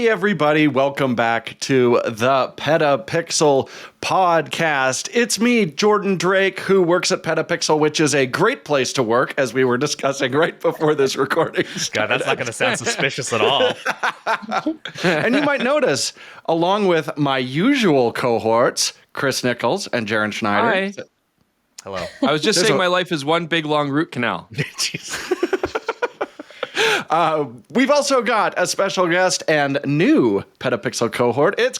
Hey everybody, welcome back to the PetaPixel podcast. It's me, Jordan Drake, who works at PetaPixel, which is a great place to work, as we were discussing right before this recording started. God, that's not going to sound suspicious at all. And you might notice, along with my usual cohorts, Chris Nichols and Jaron Schneider. Hi. Hello. I was just saying my life is one big long root canal. We've also got a special guest and new PetaPixel cohort. It's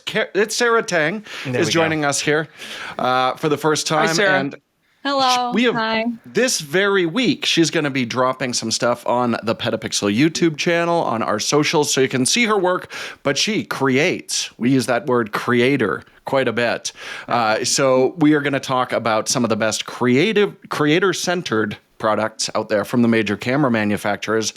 Sarah Teng is joining us here for the first time. Hi, Sarah. And hello. Hi. This very week, she's going to be dropping some stuff on the PetaPixel YouTube channel, on our socials, so you can see her work. But she creates. We use that word creator quite a bit. So we are going to talk about some of the best creator-centered products out there from the major camera manufacturers.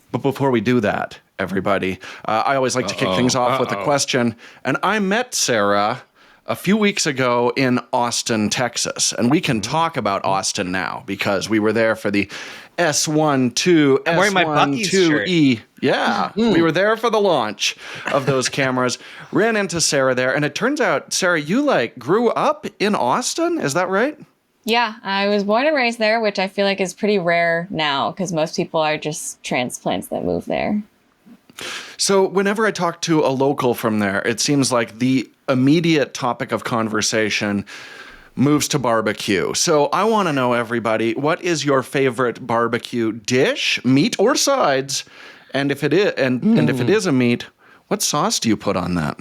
But before we do that, everybody, I always like to kick things off with a question. And I met Sarah a few weeks ago in Austin, Texas. And we can talk about Austin now because we were there for the S1 II, I'm wearing my Buc-ee's shirt. S1 Yeah, we were there for the launch of those cameras. Ran into Sarah there. And it turns out, Sarah, you grew up in Austin. Is that right? Yeah, I was born and raised there, which I feel like is pretty rare now because most people are just transplants that move there. So whenever I talk to a local from there, it seems like the immediate topic of conversation moves to barbecue. So I want to know, everybody, what is your favorite barbecue dish, meat or sides? And if it is, and if it is a meat, what sauce do you put on that?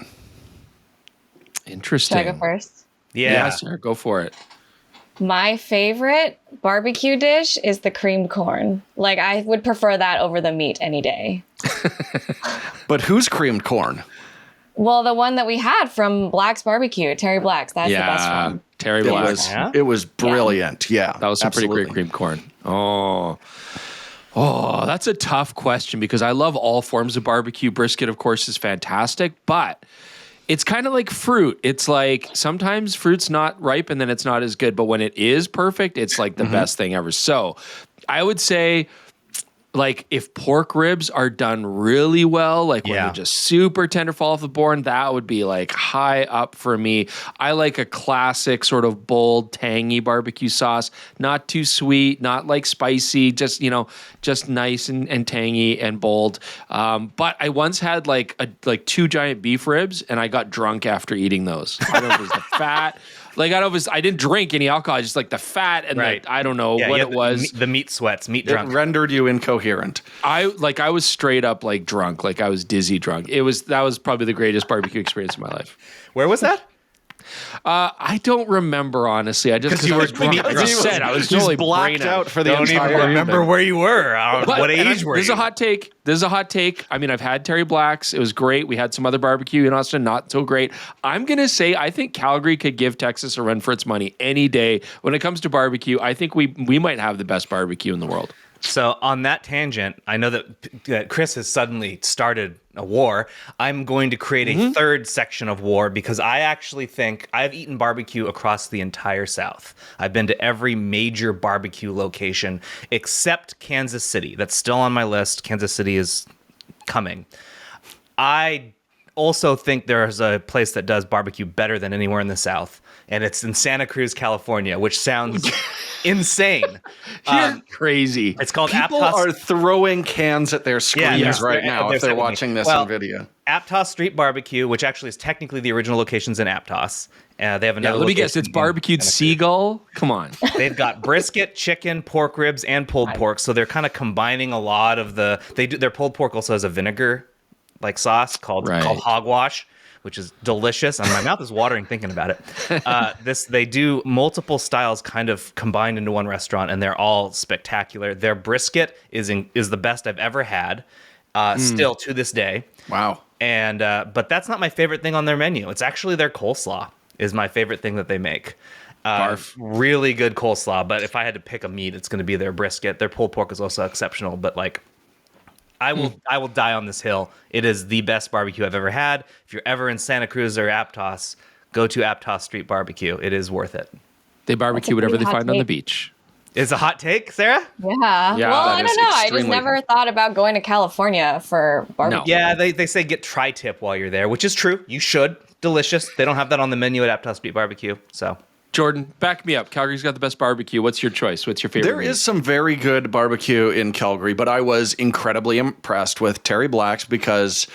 Interesting. Should I go first? Yeah, Sarah, go for it. My favorite barbecue dish is the creamed corn. I would prefer that over the meat any day. But whose creamed corn? Well, the one that we had from Black's Barbecue, Terry Black's. That's the best one. Terry Black's. It was brilliant. Yeah, that was some pretty great creamed corn. Oh, that's a tough question because I love all forms of barbecue. Brisket, of course, is fantastic, but it's kind of like fruit. It's like sometimes fruit's not ripe and then it's not as good, but when it is perfect, it's like the best thing ever. So I would say, if pork ribs are done really well, when they're just super tender, fall off the bone, that would be high up for me. I like a classic sort of bold, tangy barbecue sauce, not too sweet, not spicy, just nice and tangy and bold. But I once had two giant beef ribs and I got drunk after eating those. I don't know if it was the fat. I didn't drink any alcohol, just the fat and I don't know what it was. The meat sweats, meat drunk. It rendered you incoherent. I was straight up drunk, I was dizzy drunk. That was probably the greatest barbecue experience of my life. Where was that? I don't remember, honestly. I just because I was drunk. I just said I was totally blacked out for the don't entire even remember thing. where you were. What age were you? This is a hot take. I mean, I've had Terry Black's. It was great. We had some other barbecue in Austin, not so great. I'm going to say I think Calgary could give Texas a run for its money any day. When it comes to barbecue, I think we might have the best barbecue in the world. So on that tangent, I know that Chris has suddenly started a war. I'm going to create a third section of war because I actually think I've eaten barbecue across the entire South. I've been to every major barbecue location except Kansas City. That's still on my list. Kansas City is coming. I also think there's a place that does barbecue better than anywhere in the South, and it's in Santa Cruz, California, which sounds insane. You're crazy. It's called People Aptos. are throwing cans at their screens right now if they're watching this on video. Aptos Street Barbecue, which actually is technically the original locations in Aptos. They have another let me guess, it's barbecued seagull? Come on. They've got brisket, chicken, pork ribs, and pulled pork. So they're kind of combining a lot of their pulled pork also has a vinegar sauce called hogwash, which is delicious. And my mouth is watering thinking about it. They do multiple styles kind of combined into one restaurant, and they're all spectacular. Their brisket is the best I've ever had, still to this day. Wow. And but that's not my favorite thing on their menu. It's actually their coleslaw is my favorite thing that they make. Really good coleslaw. But if I had to pick a meat, it's going to be their brisket. Their pulled pork is also exceptional, but I will die on this hill. It is the best barbecue I've ever had. If you're ever in Santa Cruz or Aptos, go to Aptos Street Barbecue. It is worth it. They barbecue whatever they find on the beach. Is a hot take, Sarah? Yeah. Yeah, Well, that I is don't know. I just extremely never thought about going to California for barbecue. Yeah, they say get tri-tip while you're there, which is true. You should. Delicious. They don't have that on the menu at Aptos Beat Barbecue, so. Jordan, back me up. Calgary's got the best barbecue. What's your choice? What's your favorite? There is some very good barbecue in Calgary, but I was incredibly impressed with Terry Black's because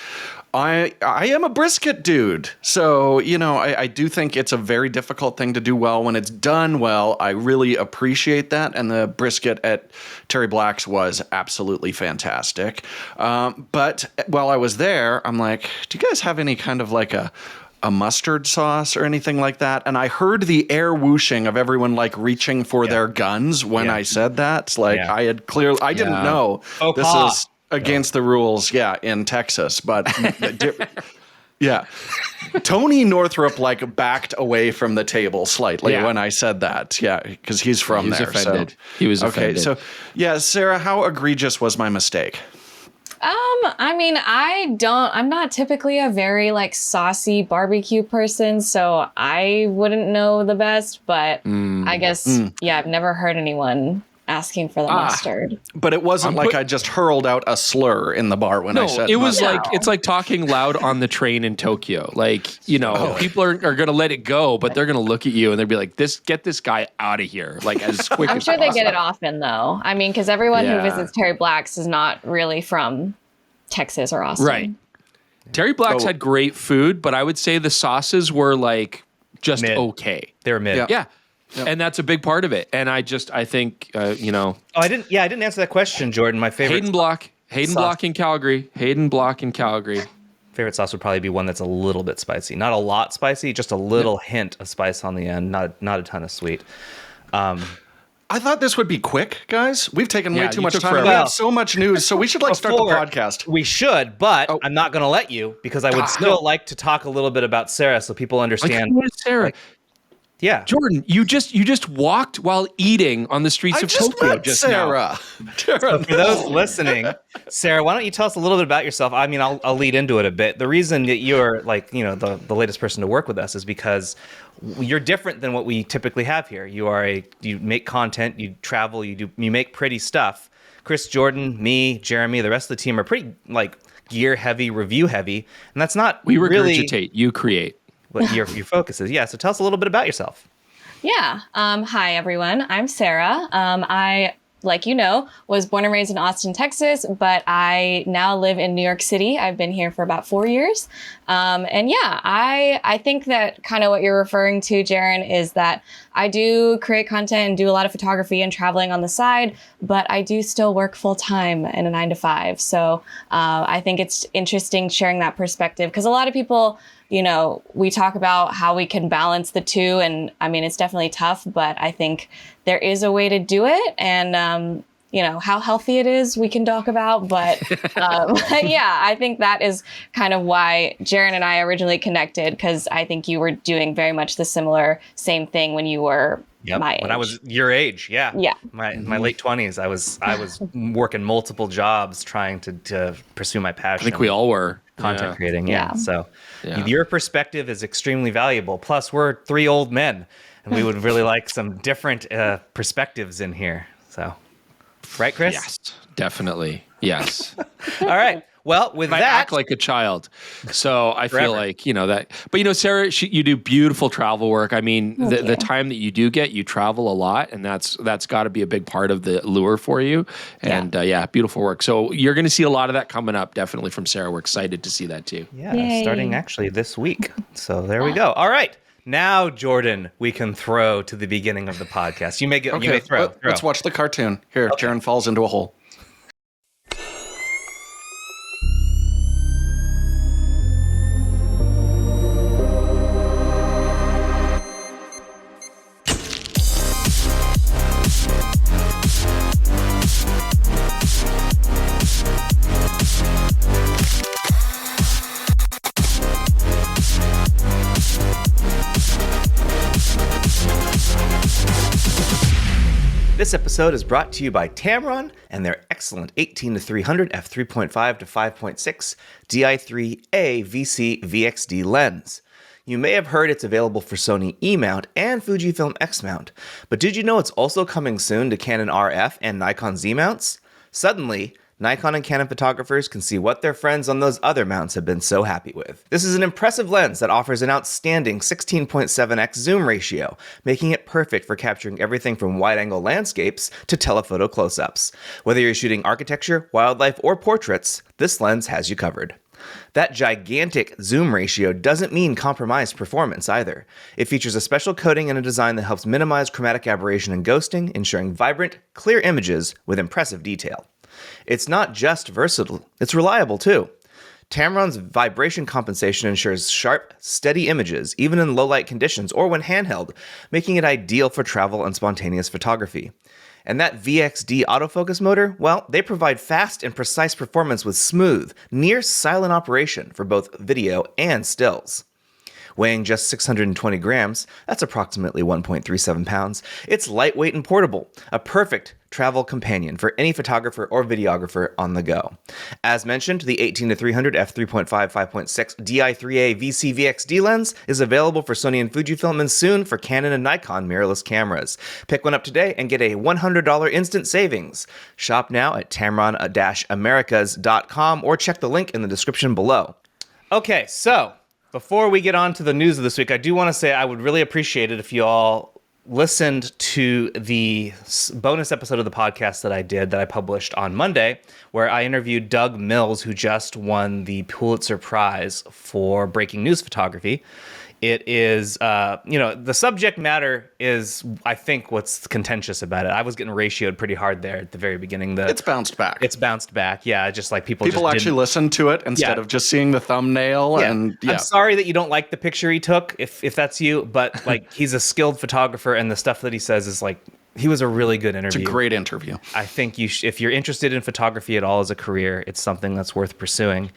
I am a brisket dude. So, I do think it's a very difficult thing to do well. When it's done well, I really appreciate that. And the brisket at Terry Black's was absolutely fantastic. But while I was there, I'm like, do you guys have any kind of like a mustard sauce or anything like that? And I heard the air whooshing of everyone like reaching for their guns when I said that. It's like I didn't know this is against the rules, in Texas, but yeah. Tony Northrup like backed away from the table slightly when I said that. Yeah, because he's from there. Offended. So. He was okay. offended. So Sarah, how egregious was my mistake? I mean, I'm not typically a very like saucy barbecue person, so I wouldn't know the best, but I guess, I've never heard anyone asking for the mustard. But it wasn't like I just hurled out a slur in the bar when I said it was mustard. like, it's like talking loud on the train in Tokyo. Like, people are going to let it go, but they're going to look at you and they'll be like, get this guy out of here. Like as quick I'm as sure they possible. get it often though. I mean, because everyone who Yeah. visits Terry Black's is not really from Texas or Austin. Right. Terry Black's had great food, but I would say the sauces were like just Mid. okay. They were mid. Yeah. And that's a big part of it. And I think, Oh, I didn't answer that question, Jordan. My favorite Hayden Block sauce. in Calgary. Hayden Block in Calgary. favorite sauce would probably be one that's a little bit spicy. Not a lot spicy, just a little hint of spice on the end, not a ton of sweet. I thought this would be quick, guys. We've taken way Yeah, too you much took time. forever. We have so much news, so we should start the podcast. We should, but I'm not going to let you because I would still like to talk a little bit about Sarah so people understand. Like, Sarah. Yeah. Jordan, you just walked while eating on the streets I of just Tokyo met just now. Sarah. So for those listening, Sarah, why don't you tell us a little bit about yourself? I mean, I'll lead into it a bit. The reason that you're the latest person to work with us is because you're different than what we typically have here. You make content, you travel, you make pretty stuff. Chris, Jordan, me, Jeremy, the rest of the team are pretty gear heavy, review heavy, and that's not We really regurgitate, you create. what your focus is. Yeah, so tell us a little bit about yourself. Yeah. Hi, everyone. I'm Sarah. I, was born and raised in Austin, Texas, but I now live in New York City. I've been here for about 4 years. I think that kind of what you're referring to, Jaren, is that I do create content and do a lot of photography and traveling on the side, but I do still work full time in a 9 to 5. So I think it's interesting sharing that perspective because a lot of people, we talk about how we can balance the two. And I mean, it's definitely tough, but I think there is a way to do it. And, how healthy it is, we can talk about. But I think that is kind of why Jaren and I originally connected, because I think you were doing very much the same thing when you were my age. When I was your age, yeah. Yeah. My late 20s, I was working multiple jobs trying to pursue my passion. I think we all were. Content creating, Yeah. So Yeah. your perspective is extremely valuable. Plus, we're 3 old men, and we would really like some different perspectives in here. So, right, Chris? Yes, definitely. Yes. All right. Well, with I that, act like a child. So I Forever. feel like, that. But, Sarah, you do beautiful travel work. I mean, the time that you do get, you travel a lot, and that's got to be a big part of the lure for you. And, beautiful work. So you're going to see a lot of that coming up, definitely, from Sarah. We're excited to see that, too. yeah, Yay. starting actually this week. So there we go. All right. Now, Jordan, we can throw to the beginning of the podcast. You may Okay, you may throw. let's watch the cartoon. Here, Jaren falls into a hole. This episode is brought to you by Tamron and their excellent 18-300 f3.5 to 5.6 Di III-A VC VXD lens. You may have heard it's available for Sony E-mount and Fujifilm X-mount, but did you know it's also coming soon to Canon RF and Nikon Z-mounts? Suddenly, Nikon and Canon photographers can see what their friends on those other mounts have been so happy with. This is an impressive lens that offers an outstanding 16.7x zoom ratio, making it perfect for capturing everything from wide-angle landscapes to telephoto close-ups. Whether you're shooting architecture, wildlife, or portraits, this lens has you covered. That gigantic zoom ratio doesn't mean compromised performance either. It features a special coating and a design that helps minimize chromatic aberration and ghosting, ensuring vibrant, clear images with impressive detail. It's not just versatile, it's reliable too. Tamron's vibration compensation ensures sharp, steady images, even in low-light conditions or when handheld, making it ideal for travel and spontaneous photography. And that VXD autofocus motor, well, they provide fast and precise performance with smooth, near-silent operation for both video and stills. Weighing just 620 grams, that's approximately 1.37 pounds, it's lightweight and portable, a perfect travel companion for any photographer or videographer on the go. As mentioned, the 18-300 f3.5 5.6 DI III-A VC VXD lens is available for Sony and Fujifilm and soon for Canon and Nikon mirrorless cameras. Pick one up today and get a $100 instant savings. Shop now at tamron-americas.com or check the link in the description below. Okay, so before we get on to the news of this week, I do want to say I would really appreciate it if you all listened to the bonus episode of the podcast that I published on Monday, where I interviewed Doug Mills, who just won the Pulitzer Prize for breaking news photography. It is, the subject matter is, I think, what's contentious about it. I was getting ratioed pretty hard there at the very beginning. It's bounced back. It's bounced back, yeah. Just like people actually listen to it instead of just seeing the thumbnail. Yeah. And I'm sorry that you don't like the picture he took, if that's you, but like he's a skilled photographer, and the stuff that he says is like, he was a really good interview. It's a great interview. I think if you're interested in photography at all as a career, it's something that's worth pursuing.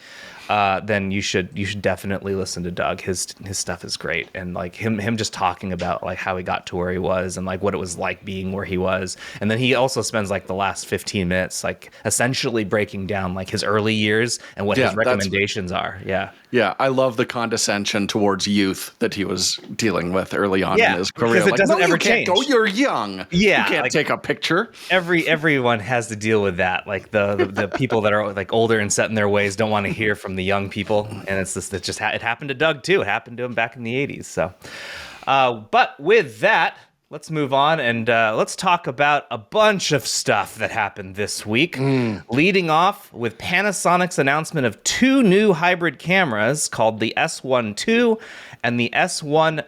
Then you should definitely listen to Doug. His stuff is great, and like him just talking about like how he got to where he was and like what it was like being where he was. And then he also spends like the last 15 minutes like essentially breaking down like his early years and what his recommendations are. Yeah, I love the condescension towards youth that he was dealing with early on in his career. Because it doesn't ever change. Go, you're young. Yeah, you can't take a picture. Everyone has to deal with that. Like the people that are like older and set in their ways don't want to hear from the young people, and it happened to Doug too. It happened to him back in the 80s. So, but with that, let's move on and let's talk about a bunch of stuff that happened this week. Leading off with Panasonic's announcement of two new hybrid cameras called the S1R II and the S1R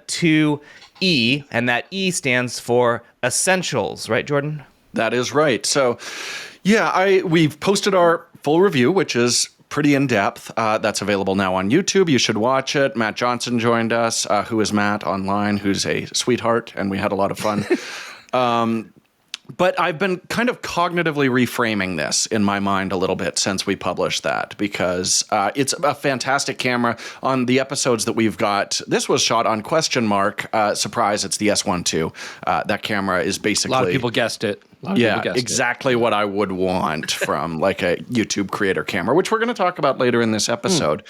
II, and that E stands for Essentials, right, Jordan? That is right. So, we've posted our full review, which is pretty in-depth. That's available now on YouTube. You should watch it. Matt Johnson joined us, who is Matt online, who's a sweetheart, and we had a lot of fun. But I've been kind of cognitively reframing this in my mind a little bit since we published that, because it's a fantastic camera. On the episodes that we've got, this was shot on ? Surprise, it's the S1R II. That camera is basically... A lot of people guessed it. Exactly what I would want from like a YouTube creator camera, which we're going to talk about later in this episode.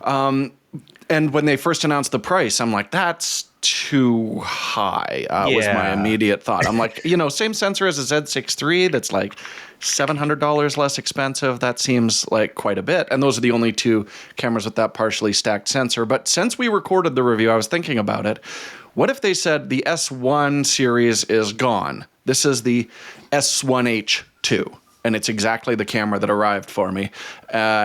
And when they first announced the price, I'm like, that's too high, was my immediate thought. I'm like, same sensor as a Z6 III that's like $700 less expensive. That seems like quite a bit. And those are the only two cameras with that partially stacked sensor. But since we recorded the review, I was thinking about it. What if they said the S1 series is gone? This is the S1H II. And it's exactly the camera that arrived for me,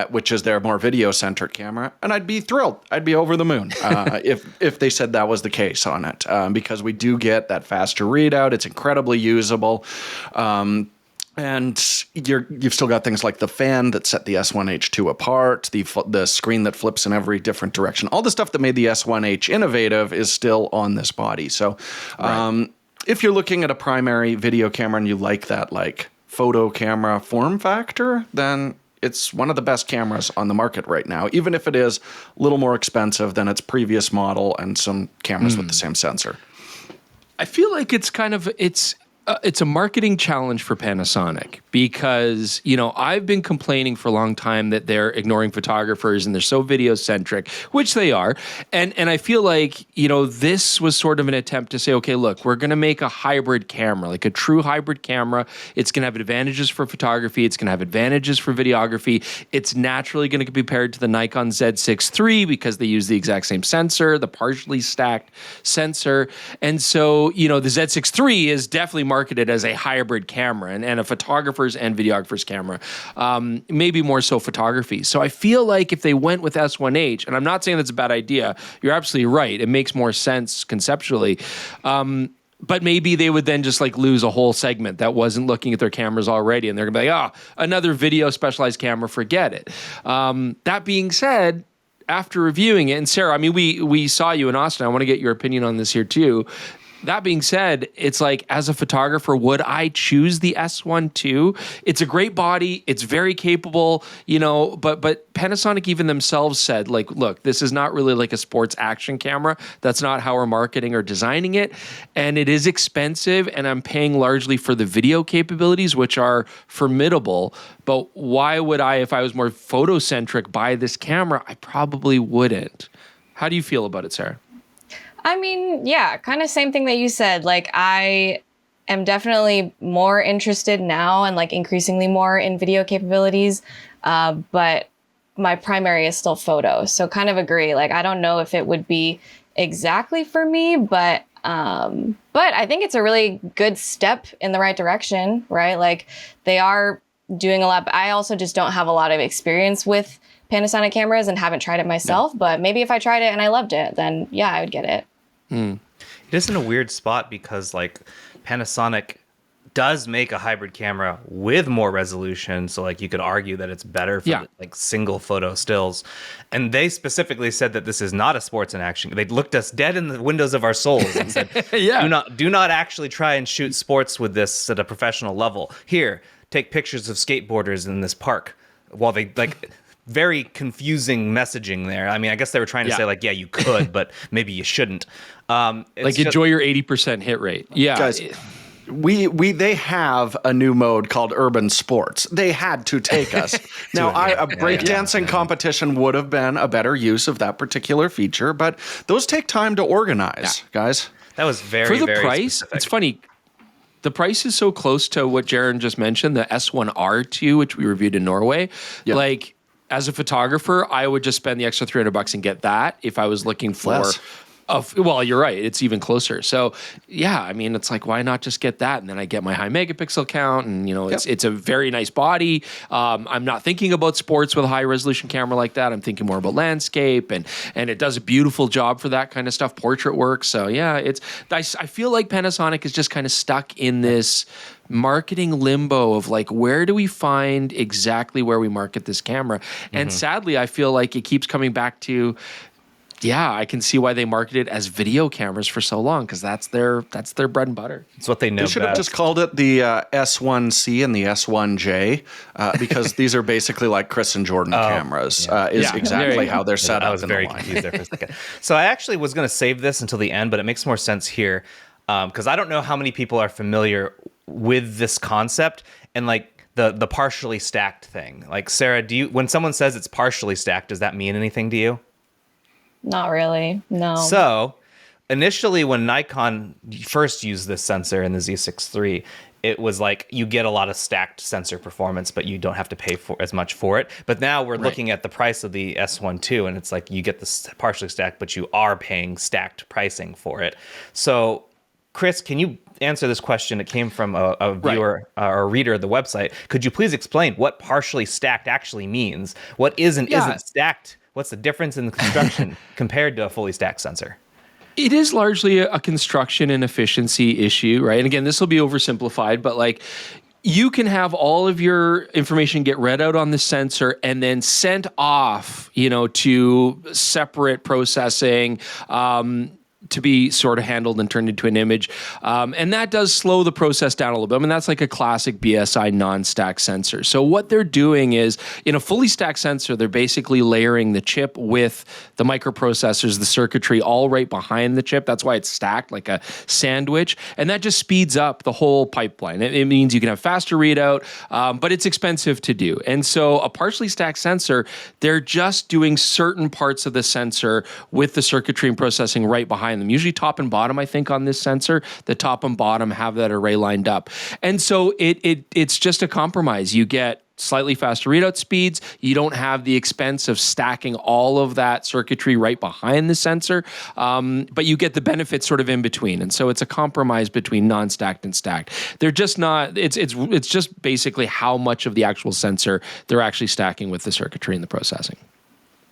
which is their more video-centric camera. And I'd be thrilled. I'd be over the moon if they said that was the case on it, because we do get that faster readout. It's incredibly usable. And you've still got things like the fan that set the S1H II apart, the screen that flips in every different direction. All the stuff that made the S1H innovative is still on this body. So if you're looking at a primary video camera and you like that like photo camera form factor, then it's one of the best cameras on the market right now, even if it is a little more expensive than its previous model and some cameras with the same sensor. I feel like it's It's a marketing challenge for Panasonic because, you know, I've been complaining for a long time that they're ignoring photographers and they're so video centric, which they are. And I feel like, you know, this was sort of an attempt to say, okay, look, we're going to make a hybrid camera, like a true hybrid camera. It's going to have advantages for photography. It's going to have advantages for videography. It's naturally going to be compared to the Nikon Z6 III because they use the exact same sensor, the partially stacked sensor. And so, you know, the Z6 III is definitely marketed as a hybrid camera and a photographer's and videographer's camera, maybe more so photography. So I feel like if they went with S1H, and I'm not saying that's a bad idea, you're absolutely right. It makes more sense conceptually. But maybe they would then just like lose a whole segment that wasn't looking at their cameras already. And they're gonna be like, another video specialized camera, forget it. That being said, after reviewing it, and Sarah, I mean, we saw you in Austin. I want to get your opinion on this here too. That being said, it's like, as a photographer, would I choose the S1 II? It's a great body. It's very capable, you know, but Panasonic even themselves said, like, look, this is not really like a sports action camera. That's not how we're marketing or designing it. And it is expensive, and I'm paying largely for the video capabilities, which are formidable. But why would I, if I was more photocentric, buy this camera? I probably wouldn't. How do you feel about it, Sarah? I mean, yeah, kind of same thing that you said. Like, I am definitely more interested now and like increasingly more in video capabilities. But my primary is still photo. So kind of agree. Like, I don't know if it would be exactly for me, but I think it's a really good step in the right direction, right? Like, they are doing a lot, but I also just don't have a lot of experience with Panasonic cameras and haven't tried it myself. But maybe if I tried it and I loved it, then yeah, I would get it. It is in a weird spot because like Panasonic does make a hybrid camera with more resolution, so like you could argue that it's better for like single photo stills. And they specifically said that this is not a sports in action. They looked us dead in the windows of our souls and said, do not actually try and shoot sports with this at a professional level. Here, take pictures of skateboarders in this park. While they like very confusing messaging there. I mean, I guess they were trying to say like, yeah, you could, but maybe you shouldn't. Like, enjoy your 80% hit rate. Yeah. Guys, they have a new mode called urban sports. They had to take us. Now, a breakdancing competition would have been a better use of that particular feature, but those take time to organize, guys. That was very, for the very price. specific. It's funny. The price is so close to what Jaron just mentioned, the S1R II, which we reviewed in Norway. Yep. Like, as a photographer, I would just spend the extra $300 and get that if I was looking for. Well, you're right. It's even closer. So, yeah, I mean, it's like, why not just get that? And then I get my high megapixel count, and you know, it's a very nice body. I'm not thinking about sports with a high resolution camera like that. I'm thinking more about landscape, and it does a beautiful job for that kind of stuff, portrait work. So, yeah, I feel like Panasonic is just kind of stuck in this marketing limbo of like, where do we find exactly where we market this camera? And sadly, I feel like it keeps coming back to, I can see why they marketed it as video cameras for so long, because that's their bread and butter. It's what they know. They should have just called it the S1C and the S1J because these are basically like Chris and Jordan cameras. Is exactly how they're set up. I was very confused there for a second. So I actually was going to save this until the end, but it makes more sense here because I don't know how many people are familiar with this concept and like the partially stacked thing. Like, Sarah, when someone says it's partially stacked, does that mean anything to you? Not really, no. So initially when Nikon first used this sensor in the Z6 III, it was like you get a lot of stacked sensor performance, but you don't have to pay for as much for it. But now we're looking at the price of the S1 II, and it's like you get this partially stacked, but you are paying stacked pricing for it. So, Chris, can you answer this question? It came from a viewer or a reader of the website. Could you please explain what partially stacked actually means? What is and isn't stacked? What's the difference in the construction compared to a fully stacked sensor? It is largely a construction and efficiency issue, right? And again, this will be oversimplified, but like, you can have all of your information get read out on the sensor and then sent off, to separate processing, to be sort of handled and turned into an image. And that does slow the process down a little bit. I mean, that's like a classic BSI non-stack sensor. So what they're doing is, in a fully stacked sensor, they're basically layering the chip with the microprocessors, the circuitry, all right behind the chip. That's why it's stacked like a sandwich. And that just speeds up the whole pipeline. It means you can have faster readout, but it's expensive to do. And so a partially stacked sensor, they're just doing certain parts of the sensor with the circuitry and processing right behind them. Usually top and bottom, I think, on this sensor, the top and bottom have that array lined up. And so it's just a compromise. You get slightly faster readout speeds. You don't have the expense of stacking all of that circuitry right behind the sensor, but you get the benefits sort of in between. And so it's a compromise between non-stacked and stacked. They're just not, it's just basically how much of the actual sensor they're actually stacking with the circuitry and the processing.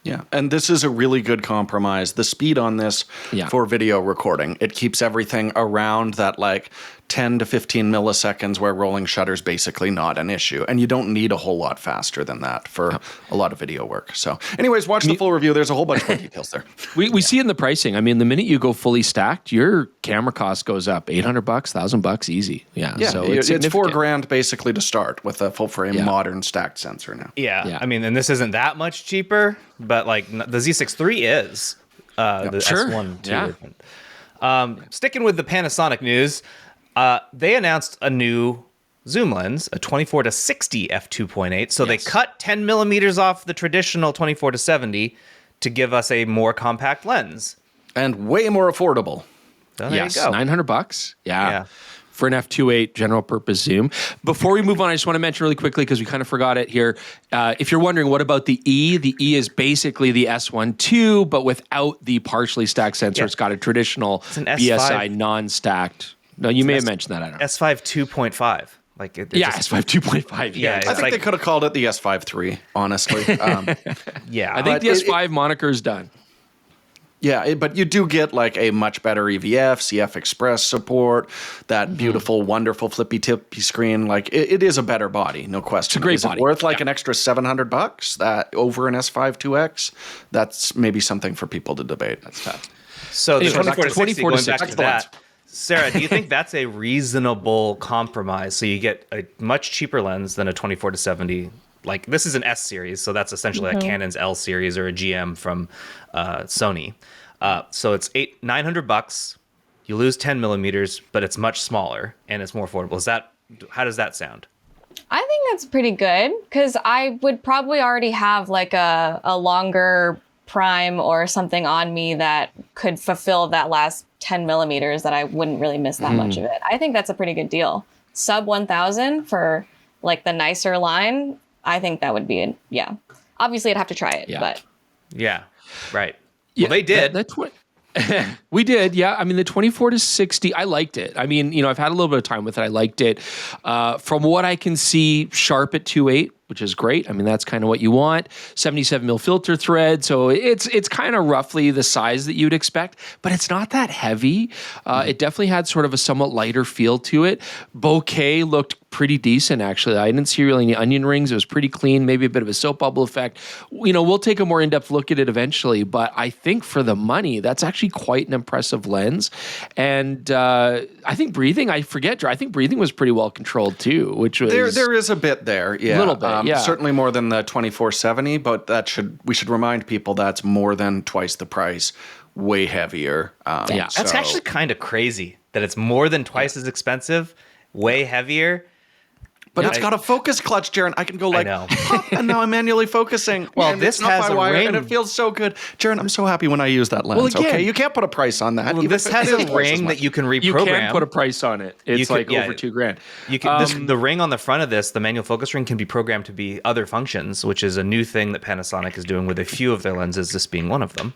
Yeah, and this is a really good compromise. The speed on this for video recording, it keeps everything around that like 10 to 15 milliseconds where rolling shutter is basically not an issue. And you don't need a whole lot faster than that for a lot of video work. So anyways, watch the full review. There's a whole bunch more details there. We see in the pricing. I mean, the minute you go fully stacked, your camera cost goes up $800, $1,000 easy. Yeah, Yeah, so it's significant. $4,000 basically to start with a full frame modern stacked sensor now. Yeah. I mean, and this isn't that much cheaper, but like the Z6 III is the S1 II. Sticking with the Panasonic news, they announced a new zoom lens, a 24 to 60 f2.8. So they cut 10 millimeters off the traditional 24 to 70 to give us a more compact lens. And way more affordable. So there you go. $900. Yeah. For an f2.8 general purpose zoom. Before we move on, I just want to mention really quickly, because we kind of forgot it here. If you're wondering, what about the E? The E is basically the S1 II, but without the partially stacked sensor. It's got a traditional BSI non-stacked. No, you may have mentioned that. I don't know. S5 2.5. Like S5 2.5. Yeah, I think they could have called it the S5 III, honestly. I think the S5 moniker is done. Yeah, but you do get like a much better EVF, CF Express support, that beautiful, wonderful flippy tippy screen. Like it is a better body, no question. It's a great is body. It worth like an extra $700 that over an S5 2X? That's maybe something for people to debate. That's tough. So the 24 to 60, going back to Excellent. that. Sarah, do you think that's a reasonable compromise? So you get a much cheaper lens than a 24 to 70. Like this is an S series, so that's essentially a Canon's L series or a GM from Sony. So it's $900. You lose 10 millimeters, but it's much smaller and it's more affordable. How does that sound? I think that's pretty good, because I would probably already have like a longer prime or something on me that could fulfill that last 10 millimeters that I wouldn't really miss that much of it. I think that's a pretty good deal. Sub 1,000 for like the nicer line. I think that would be obviously I'd have to try it, but. Yeah, right. Well, they did. We did, yeah. I mean, the 24 to 60, I liked it. I mean, I've had a little bit of time with it. I liked it. From what I can see, sharp at 2.8, which is great. I mean, that's kind of what you want. 77 mil filter thread, so it's kind of roughly the size that you'd expect, but it's not that heavy. It definitely had sort of a somewhat lighter feel to it. Bokeh looked pretty decent, actually. I didn't see really any onion rings. It was pretty clean, maybe a bit of a soap bubble effect. We'll take a more in-depth look at it eventually, but I think for the money, that's actually quite an impressive lens. And I think breathing, I think breathing was pretty well controlled too, which was... There is a bit there, yeah. A little bit. Certainly more than the 2470, but we should remind people that's more than twice the price, way heavier. That's actually kind of crazy that it's more than twice as expensive, way heavier. But it's got a focus clutch, Jaron. I can go like, pop, and now I'm manually focusing. Well, and this has a ring. And it feels so good. Jaron, I'm so happy when I use that lens. Well, again, okay, you can't put a price on that. Well, this has a ring that you can reprogram. You can put a price on it. It's over $2,000. You can, the ring on the front of this, the manual focus ring, can be programmed to be other functions, which is a new thing that Panasonic is doing with a few of their lenses, this being one of them.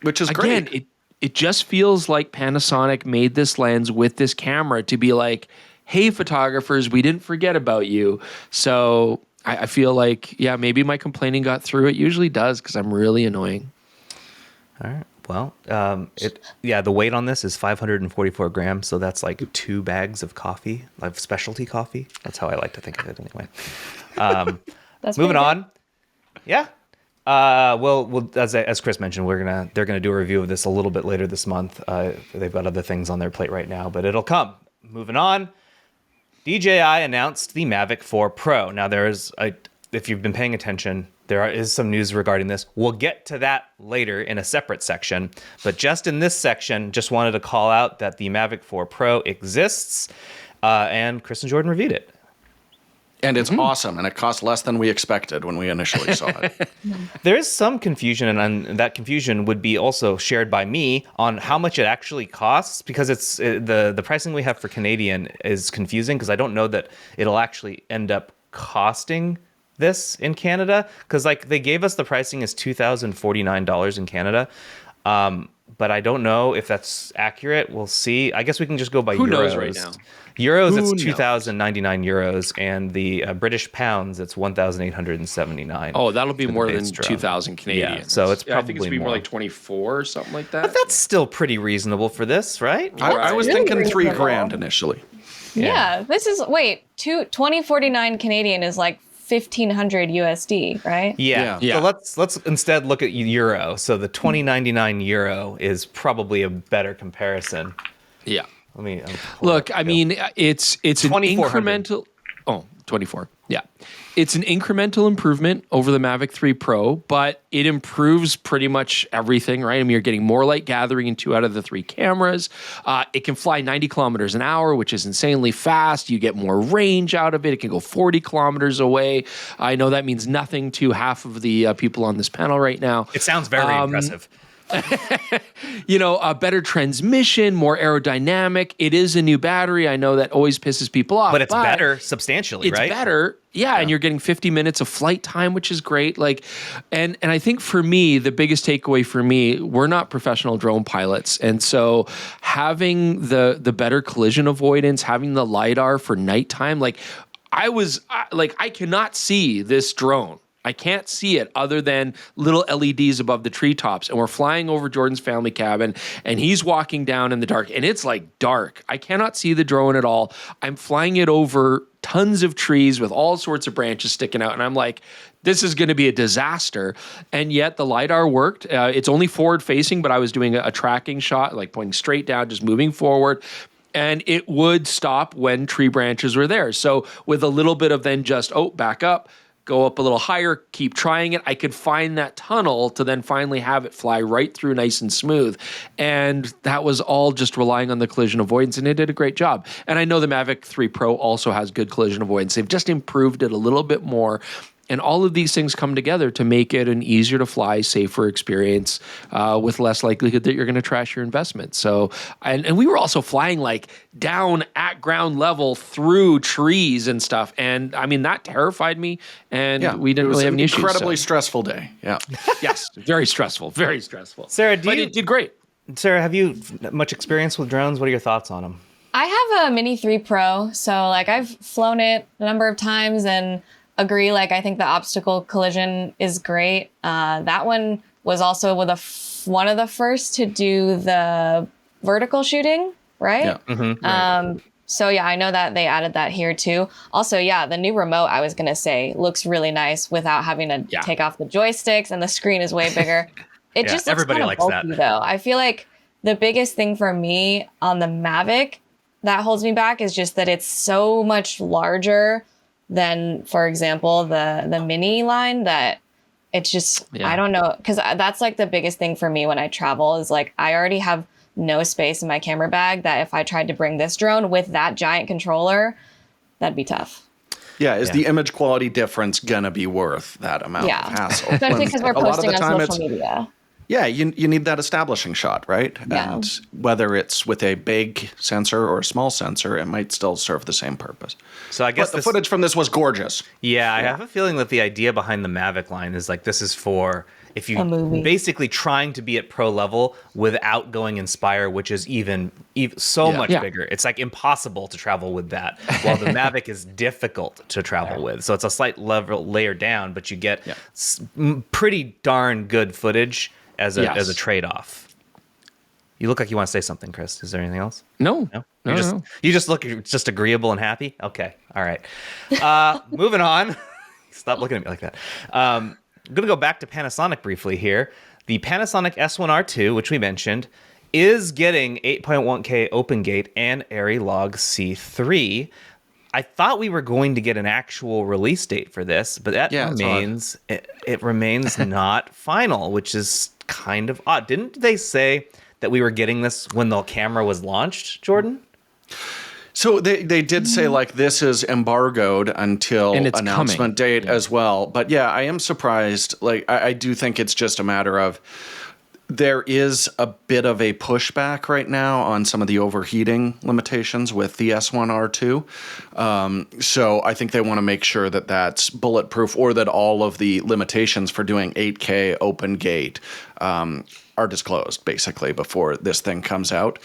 Which is great. Again, it just feels like Panasonic made this lens with this camera to be like, hey, photographers, we didn't forget about you. So I feel like, maybe my complaining got through. It usually does, because I'm really annoying. All right. Well, the weight on this is 544 grams. So that's like 2 bags of coffee, like specialty coffee. That's how I like to think of it anyway. That's moving on. Yeah. Well, as Chris mentioned, they're gonna do a review of this a little bit later this month. They've got other things on their plate right now, but it'll come. Moving on, DJI announced the Mavic 4 Pro. Now, if you've been paying attention, there is some news regarding this. We'll get to that later in a separate section, but just in this section, just wanted to call out that the Mavic 4 Pro exists, and Chris and Jordan reviewed it. And it's awesome, and it cost less than we expected when we initially saw it. There is some confusion, and that confusion would be also shared by me on how much it actually costs, because it's the pricing we have for Canadian is confusing, because I don't know that it'll actually end up costing this in Canada, because like they gave us the pricing as $2,049 in Canada. But I don't know if that's accurate. We'll see. I guess we can just go by Who euros. knows right now? Euros, Who it's knows? 2,099 euros, and the British pounds, it's 1,879. Oh, that'll be for the more than base drone. 2,000 Canadian. Yeah, so it's I think it's probably be more more. like 24 or something like that. But that's still pretty reasonable for this, right? I was really thinking reasonable. $3,000 initially. Yeah, this is 2049 Canadian is like 1,500 USD, right? Yeah. Yeah. So let's instead look at euro. So the 2099 euro is probably a better comparison. Yeah. Let me Look, I mean, it's an 2,400. incremental. Oh, 24. Yeah. It's an incremental improvement over the Mavic 3 Pro, but it improves pretty much everything, right? I mean, you're getting more light gathering in 2 out of the 3 cameras. It can fly 90 kilometers an hour, which is insanely fast. You get more range out of it. It can go 40 kilometers away. I know that means nothing to half of the people on this panel right now. It sounds very impressive. A better transmission, more aerodynamic. It is a new battery. I know that always pisses people off. But it's better substantially, It's right? better. Yeah, and you're getting 50 minutes of flight time, which is great. And I think for me, the biggest takeaway for me, we're not professional drone pilots. And so having the better collision avoidance, having the LiDAR for nighttime, I cannot see this drone. I can't see it other than little LEDs above the treetops. And we're flying over Jordan's family cabin, and he's walking down in the dark, and it's like dark. I cannot see the drone at all. I'm flying it over tons of trees with all sorts of branches sticking out, and I'm like, this is going to be a disaster. And yet the LiDAR worked. It's only forward facing, but I was doing a tracking shot, like pointing straight down, just moving forward. And it would stop when tree branches were there. So with a little bit of then just, back up, go up a little higher, keep trying it. I could find that tunnel to then finally have it fly right through nice and smooth. And that was all just relying on the collision avoidance, and it did a great job. And I know the Mavic 3 Pro also has good collision avoidance. They've just improved it a little bit more. And all of these things come together to make it an easier to fly, safer experience with less likelihood that you're going to trash your investment. So, and we were also flying like down at ground level through trees and stuff. And I mean, that terrified me. And we didn't really have any issues. Incredibly stressful day. Yeah. Yes, very stressful, very stressful. Sarah, but it did great. Sarah, have you much experience with drones? What are your thoughts on them? I have a Mini 3 Pro, so I've flown it a number of times and agree. I think the obstacle collision is great. That one was also one of the first to do the vertical shooting, right? Yeah. Mm-hmm. So yeah, I know that they added that here too. Also, yeah, the new remote, I was gonna say, looks really nice without having to take off the joysticks, and the screen is way bigger. It just looks everybody kind of likes bulky, that. though. I feel like the biggest thing for me on the Mavic that holds me back is just that it's so much larger than, for example, the Mini line, that it's just, I don't know, because that's the biggest thing for me when I travel is I already have no space in my camera bag, that if I tried to bring this drone with that giant controller, that'd be tough. Yeah, is the image quality difference gonna be worth that amount of hassle? Especially because we're A lot of posting the on time social media. Yeah, you need that establishing shot, right? Yeah. And whether it's with a big sensor or a small sensor, it might still serve the same purpose. So I guess But the footage from this was gorgeous. Yeah, I have a feeling that the idea behind the Mavic line is this is for if you A movie. basically trying to be at pro level without going Inspire, which is even so much bigger. It's impossible to travel with that, while the Mavic is difficult to travel with. So it's a slight layer down, but you get pretty darn good footage as a trade-off. You look like you want to say something, Chris. Is there anything else? No. You just look just agreeable and happy. Okay, all right. Moving on. Stop looking at me like that. I'm going to go back to Panasonic briefly here. The Panasonic S1R II, which we mentioned, is getting 8.1K open gate and Arri Log C3. I thought we were going to get an actual release date for this, but that remains it remains not final, which is kind of odd. Didn't they say that we were getting this when the camera was launched, Jordan? So they did say like this is embargoed until announcement date as well. But yeah, I am surprised. Like I do think it's just a matter of there is a bit of a pushback right now on some of the overheating limitations with the S1R II. So I think they want to make sure that that's bulletproof, or that all of the limitations for doing 8K open gate are disclosed basically before this thing comes out,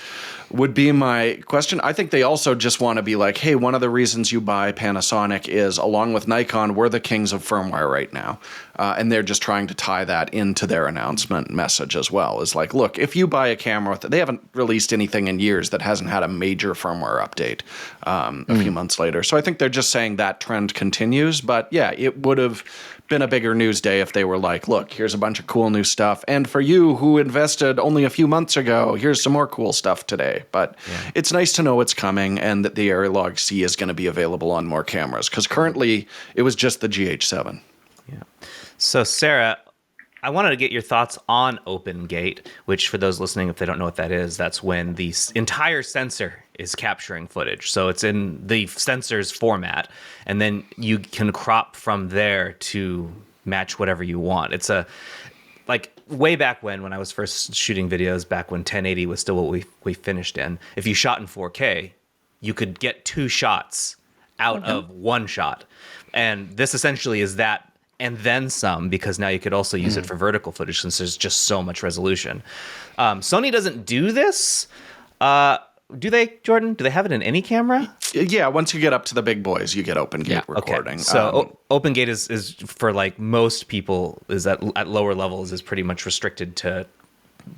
would be my question. I think they also just want to be like, hey, one of the reasons you buy Panasonic is, along with Nikon, we're the kings of firmware right now. And they're just trying to tie that into their announcement message as well. Is like, look, if you buy a camera, they haven't released anything in years that hasn't had a major firmware update a few months later. So I think they're just saying that trend continues. But yeah, it would have been a bigger news day if they were like, look, here's a bunch of cool new stuff. And for you who invested only a few months ago, here's some more cool stuff today. But it's nice to know it's coming and that the Arri Log C is going to be available on more cameras, because currently it was just the GH7. Yeah. So Sarah, I wanted to get your thoughts on open gate, which for those listening, if they don't know what that is, that's when the entire sensor is capturing footage. So it's in the sensor's format, and then you can crop from there to match whatever you want. It's like way back when I was first shooting videos, back when 1080 was still what we finished in. If you shot in 4K, you could get 2 shots out of 1 shot. And this essentially is that, and then some, because now you could also use it for vertical footage since there's just so much resolution. Sony doesn't do this. Do they, Jordan? Do they have it in any camera? Yeah, once you get up to the big boys, you get open gate recording. Okay. So open gate is for like most people is at lower levels is pretty much restricted to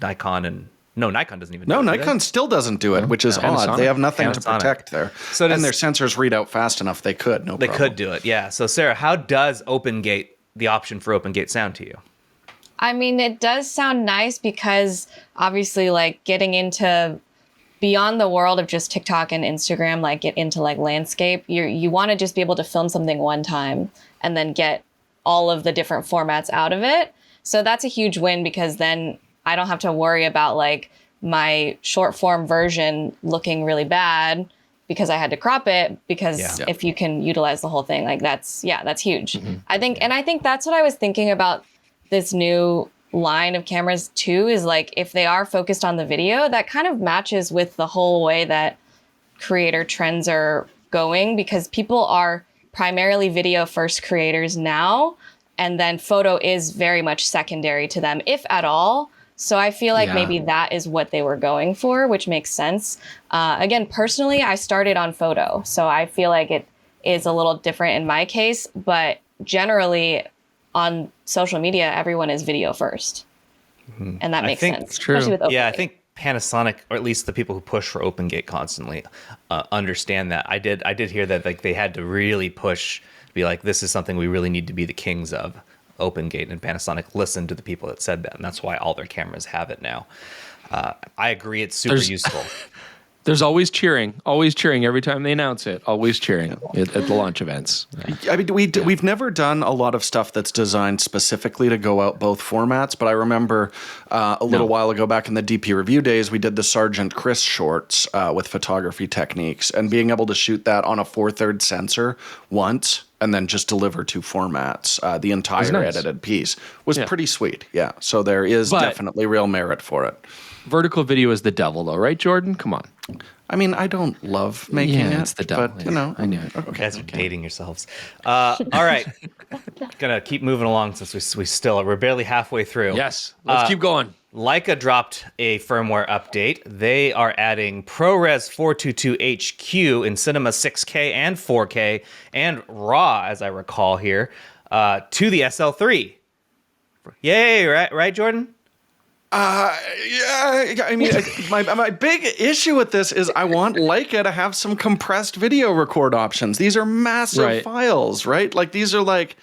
Nikon and Nikon doesn't even do it. Nikon still doesn't do it, which is odd. They have nothing to protect there. So and their sensors read out fast enough they could, no problem. They could do it, yeah. So Sarah, how does open gate, the option for open gate, sound to you? I mean, it does sound nice because obviously like getting into beyond the world of just TikTok and Instagram, like get into like landscape, you want to just be able to film something one time and then get all of the different formats out of it. So that's a huge win, because then I don't have to worry about like my short form version looking really bad because I had to crop it, because if you can utilize the whole thing, like that's huge. I think that's what I was thinking about this new line of cameras too, is like if they are focused on the video, that kind of matches with the whole way that creator trends are going, because people are primarily video first creators now, and then photo is very much secondary to them, if at all. So I feel like maybe that is what they were going for, which makes sense. Again, personally, I started on photo, so I feel like it is a little different in my case, but generally on social media, everyone is video first. And that makes sense. It's true. Especially with open I gate. think Panasonic, or at least the people who push for open gate constantly, understand that. I did hear that like they had to really push, be like, this is something we really need to be the kings of, open gate, and Panasonic listened to the people that said that, and that's why all their cameras have it now. I agree, it's super useful. There's always cheering every time they announce it. Always cheering at the launch events. I mean, we've never done a lot of stuff that's designed specifically to go out both formats, but I remember a little while ago, back in the DP review days, we did the Sergeant Chris shorts with photography techniques, and being able to shoot that on a 4/3 sensor once and then just deliver 2 formats, the entire edited piece, was pretty sweet. Yeah, so there is definitely real merit for it. Vertical video is the devil, though, right, Jordan? Come on. I mean, I don't love making it. It's the devil. But, you know. I knew it. You guys are dating yourselves. All right. Gonna keep moving along since we're barely halfway through. Yes. Let's keep going. Leica dropped a firmware update. They are adding ProRes 422 HQ in Cinema 6K and 4K and RAW, as I recall here, to the SL3. Yay, right, Jordan? Yeah, I mean, my big issue with this is I want Leica to have some compressed video record options. These are massive files, right? Like, these are like,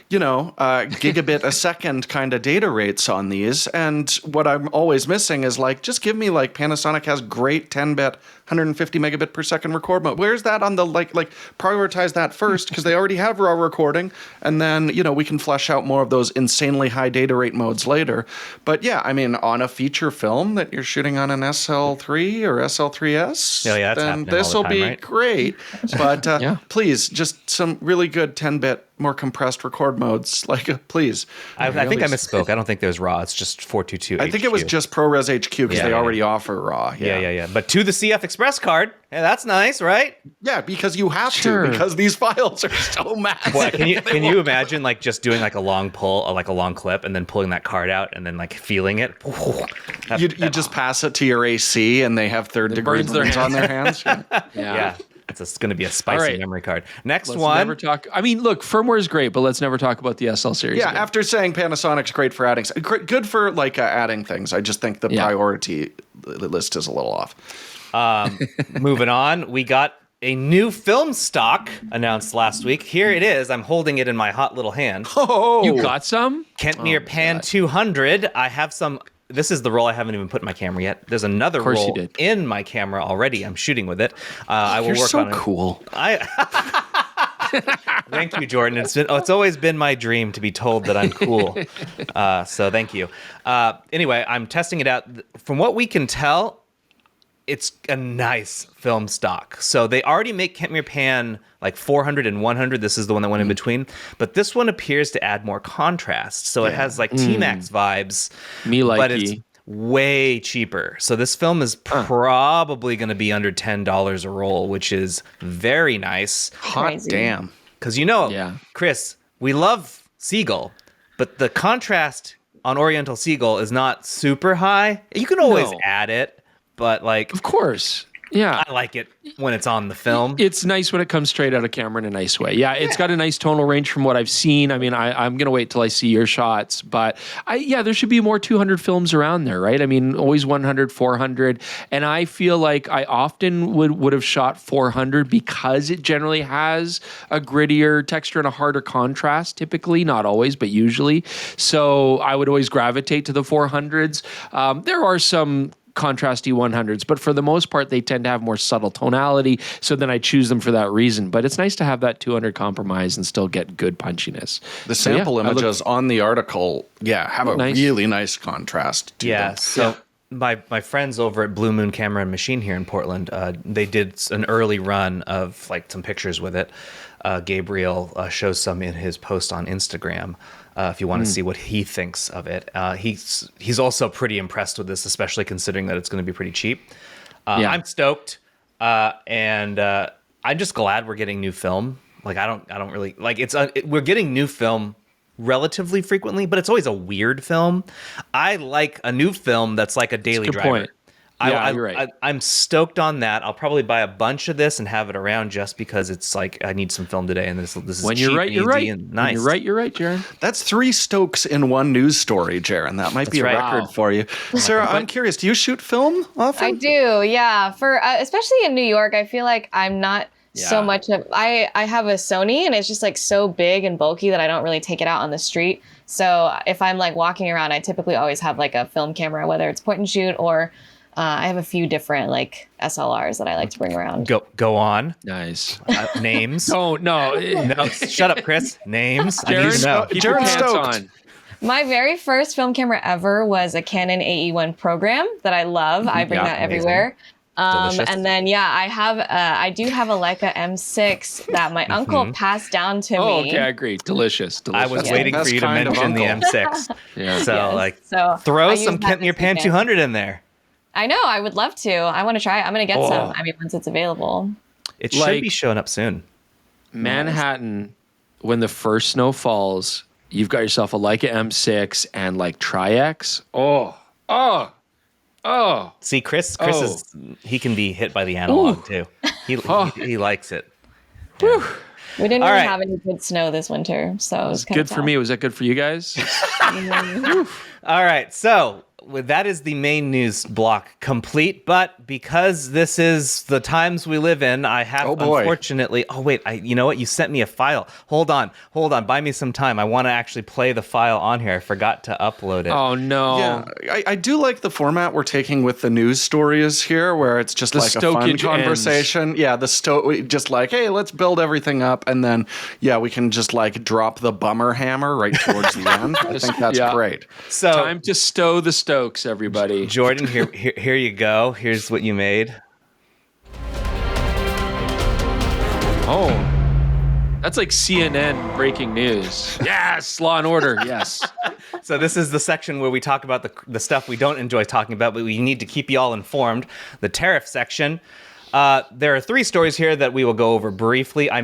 gigabit a second kind of data rates on these. And what I'm always missing is like, just give me like Panasonic has great 10-bit, 150 megabit per second record mode. Where's that on the like prioritize that first because they already have raw recording, and then we can flesh out more of those insanely high data rate modes later. But yeah, I mean, on a feature film that you're shooting on an SL3 or SL3S, that's then happening this all will the time, be right? great. But please, just some really good 10-bit, more compressed record modes. Like, please. I think I misspoke. I don't think there's RAW. It's just 422 I think it was just ProRes HQ because they already offer RAW. Yeah. But to the CF Express card, hey, that's nice, right? Yeah, because you have to, because these files are so massive. Boy, can you imagine like just doing like a long pull, like a long clip, and then pulling that card out and then like feeling it? You just pass it to your AC and they have third-degree burns on their hands. Yeah. It's going to be a spicy memory card. Let's one. Never talk. I mean, look, firmware is great, but let's never talk about the SL series. Yeah, again. after saying Panasonic's great for adding, good for like adding things. I just think the priority list is a little off. Moving on, we got a new film stock announced last week. Here it is. I'm holding it in my hot little hand. Oh, you got some? Kentmere Pan 200. I have some. This is the roll I haven't even put in my camera yet. There's another roll in my camera already. I'm shooting with it. I will You're work so on it. Cool. Thank you, Jordan. It's always been my dream to be told that I'm cool. So thank you. Anyway, I'm testing it out. From what we can tell, it's a nice film stock. So they already make Kentmere Pan like 400 and 100. This is the one that went in between. But this one appears to add more contrast. So it has like T-Max vibes. But it's way cheaper. So this film is probably going to be under $10 a roll, which is very nice. Hot damn. Because Chris, we love Seagull, but the contrast on Oriental Seagull is not super high. You can always add it, but like... Of course. Yeah. I like it when it's on the film. It's nice when it comes straight out of camera in a nice way. Yeah, it's got a nice tonal range from what I've seen. I mean, I'm going to wait till I see your shots. But there should be more 200 films around there, right? I mean, always 100, 400. And I feel like I often would have shot 400 because it generally has a grittier texture and a harder contrast, typically. Not always, but usually. So I would always gravitate to the 400s. There are some contrasty 100s, but for the most part, they tend to have more subtle tonality. So then I choose them for that reason. But it's nice to have that 200 compromise and still get good punchiness. The sample images on the article, have a really nice contrast to them. So my friends over at Blue Moon Camera and Machine here in Portland, they did an early run of like some pictures with it. Gabriel shows some in his post on Instagram. If you want to see what he thinks of it, he's also pretty impressed with this, especially considering that it's going to be pretty cheap. I'm stoked, and I'm just glad we're getting new film. Like I don't really like we're getting new film relatively frequently, but it's always a weird film. I like a new film that's like a daily driver. Point. You're right. I'm stoked on that. I'll probably buy a bunch of this and have it around just because it's like I need some film today, and this is when cheap you're right, and you're easy right. and nice. When you're right, Jaron. That's 3 Stokes in one news story, Jaron. That might be a record for you. Sarah, I'm curious. Do you shoot film often? I do, yeah. For especially in New York, I feel like I'm not so much of. I have a Sony, and it's just like so big and bulky that I don't really take it out on the street. So if I'm like walking around, I typically always have like a film camera, whether it's point and shoot or. I have a few different like SLRs that I like to bring around. Go on. Nice. Names. No. Shut up, Chris. Names. Jaron stoked. My very first film camera ever was a Canon AE1 program that I love. I bring that everywhere. And then I do have a Leica M6 that my uncle passed down to me. Oh, okay, I agree. Delicious. I was waiting for you to mention the M6. So throw some Kentmere Pan 200 in there. I know. I would love to. I want to try it. I'm going to get some. I mean, once it's available. It should be showing up soon. Manhattan, when the first snow falls, you've got yourself a Leica M6 and like Tri-X. Oh. See, Chris he can be hit by the analog too. He likes it. Yeah. We didn't really have any good snow this winter, so it was good for me. Was that good for you guys? All right, so that is the main news block complete. But because this is the times we live in, I have unfortunately. Oh wait, you know what? You sent me a file. Hold on. Buy me some time. I want to actually play the file on here. I forgot to upload it. Oh no. Yeah, I do like the format we're taking with the news stories here, where it's just like a fun conversation. Ends. Yeah, just like, hey, let's build everything up, and then we can just like drop the bummer hammer right towards the end. I think that's great. So time to stow the Stokes, everybody. Jordan, here you go. Here's what you made. Oh, that's like CNN breaking news. Yes, Law and Order. Yes. So this is the section where we talk about the stuff we don't enjoy talking about, but we need to keep you all informed. The tariff section. There are 3 stories here that we will go over briefly. I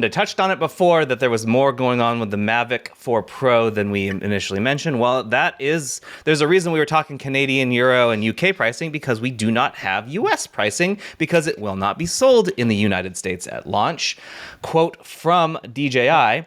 touched on it before, that there was more going on with the Mavic 4 Pro than we initially mentioned. Well, there's a reason we were talking Canadian, Euro, and UK pricing, because we do not have US pricing, because it will not be sold in the United States at launch. Quote from DJI.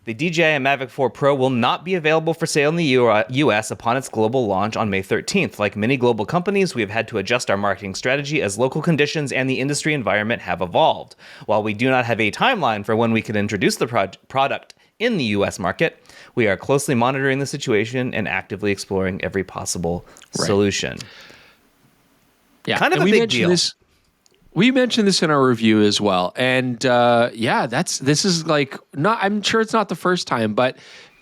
The DJI Mavic 4 Pro will not be available for sale in the US upon its global launch on May 13th. Like many global companies, we have had to adjust our marketing strategy as local conditions and the industry environment have evolved. While we do not have a timeline for when we can introduce the product in the US market, we are closely monitoring the situation and actively exploring every possible solution. Yeah, kind of a big deal. We mentioned this in our review as well, and this is like I'm sure it's not the first time, but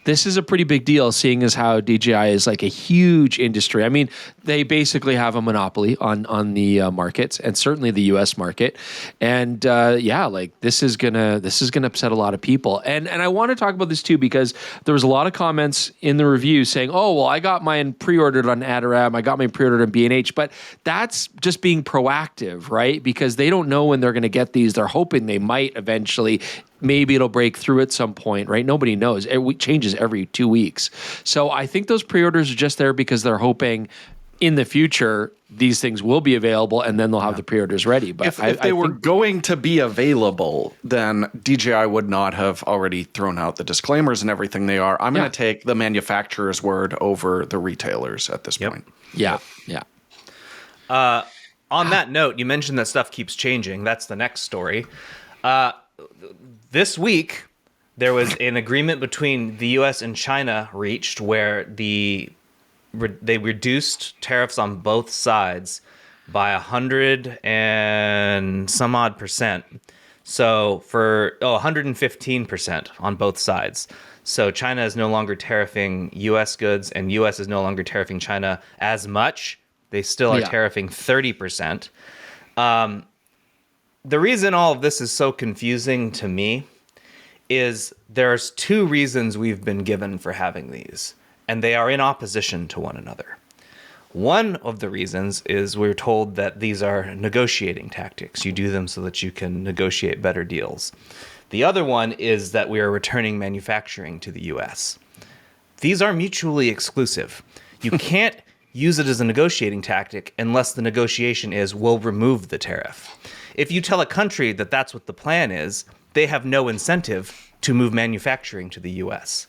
this is a pretty big deal, seeing as how DJI is like a huge industry. I mean, they basically have a monopoly on the markets, and certainly the U.S. market. And this is gonna upset a lot of people. And I want to talk about this too, because there was a lot of comments in the review saying, "Oh, well, I got mine pre-ordered on Adoram, I got mine pre-ordered on B&H," but that's just being proactive, right? Because they don't know when they're going to get these. They're hoping they might eventually. Maybe it'll break through at some point, right? Nobody knows. It changes every 2 weeks. So I think those pre-orders are just there because they're hoping in the future these things will be available, and then they'll have the pre-orders ready. But if they were going to be available, then DJI would not have already thrown out the disclaimers and everything they are. I'm going to take the manufacturer's word over the retailers at this point. Yeah. On that note, you mentioned that stuff keeps changing. That's the next story. This week, there was an agreement between the U.S. and China reached where they reduced tariffs on both sides by 100 and some odd percent. So 115% on both sides. So China is no longer tariffing U.S. goods, and U.S. is no longer tariffing China as much. They still are tariffing 30%. The reason all of this is so confusing to me is there's 2 reasons we've been given for having these, and they are in opposition to one another. One of the reasons is we're told that these are negotiating tactics. You do them so that you can negotiate better deals. The other one is that we are returning manufacturing to the US. These are mutually exclusive. You can't use it as a negotiating tactic unless the negotiation is, we'll remove the tariff. If you tell a country that that's what the plan is, they have no incentive to move manufacturing to the US.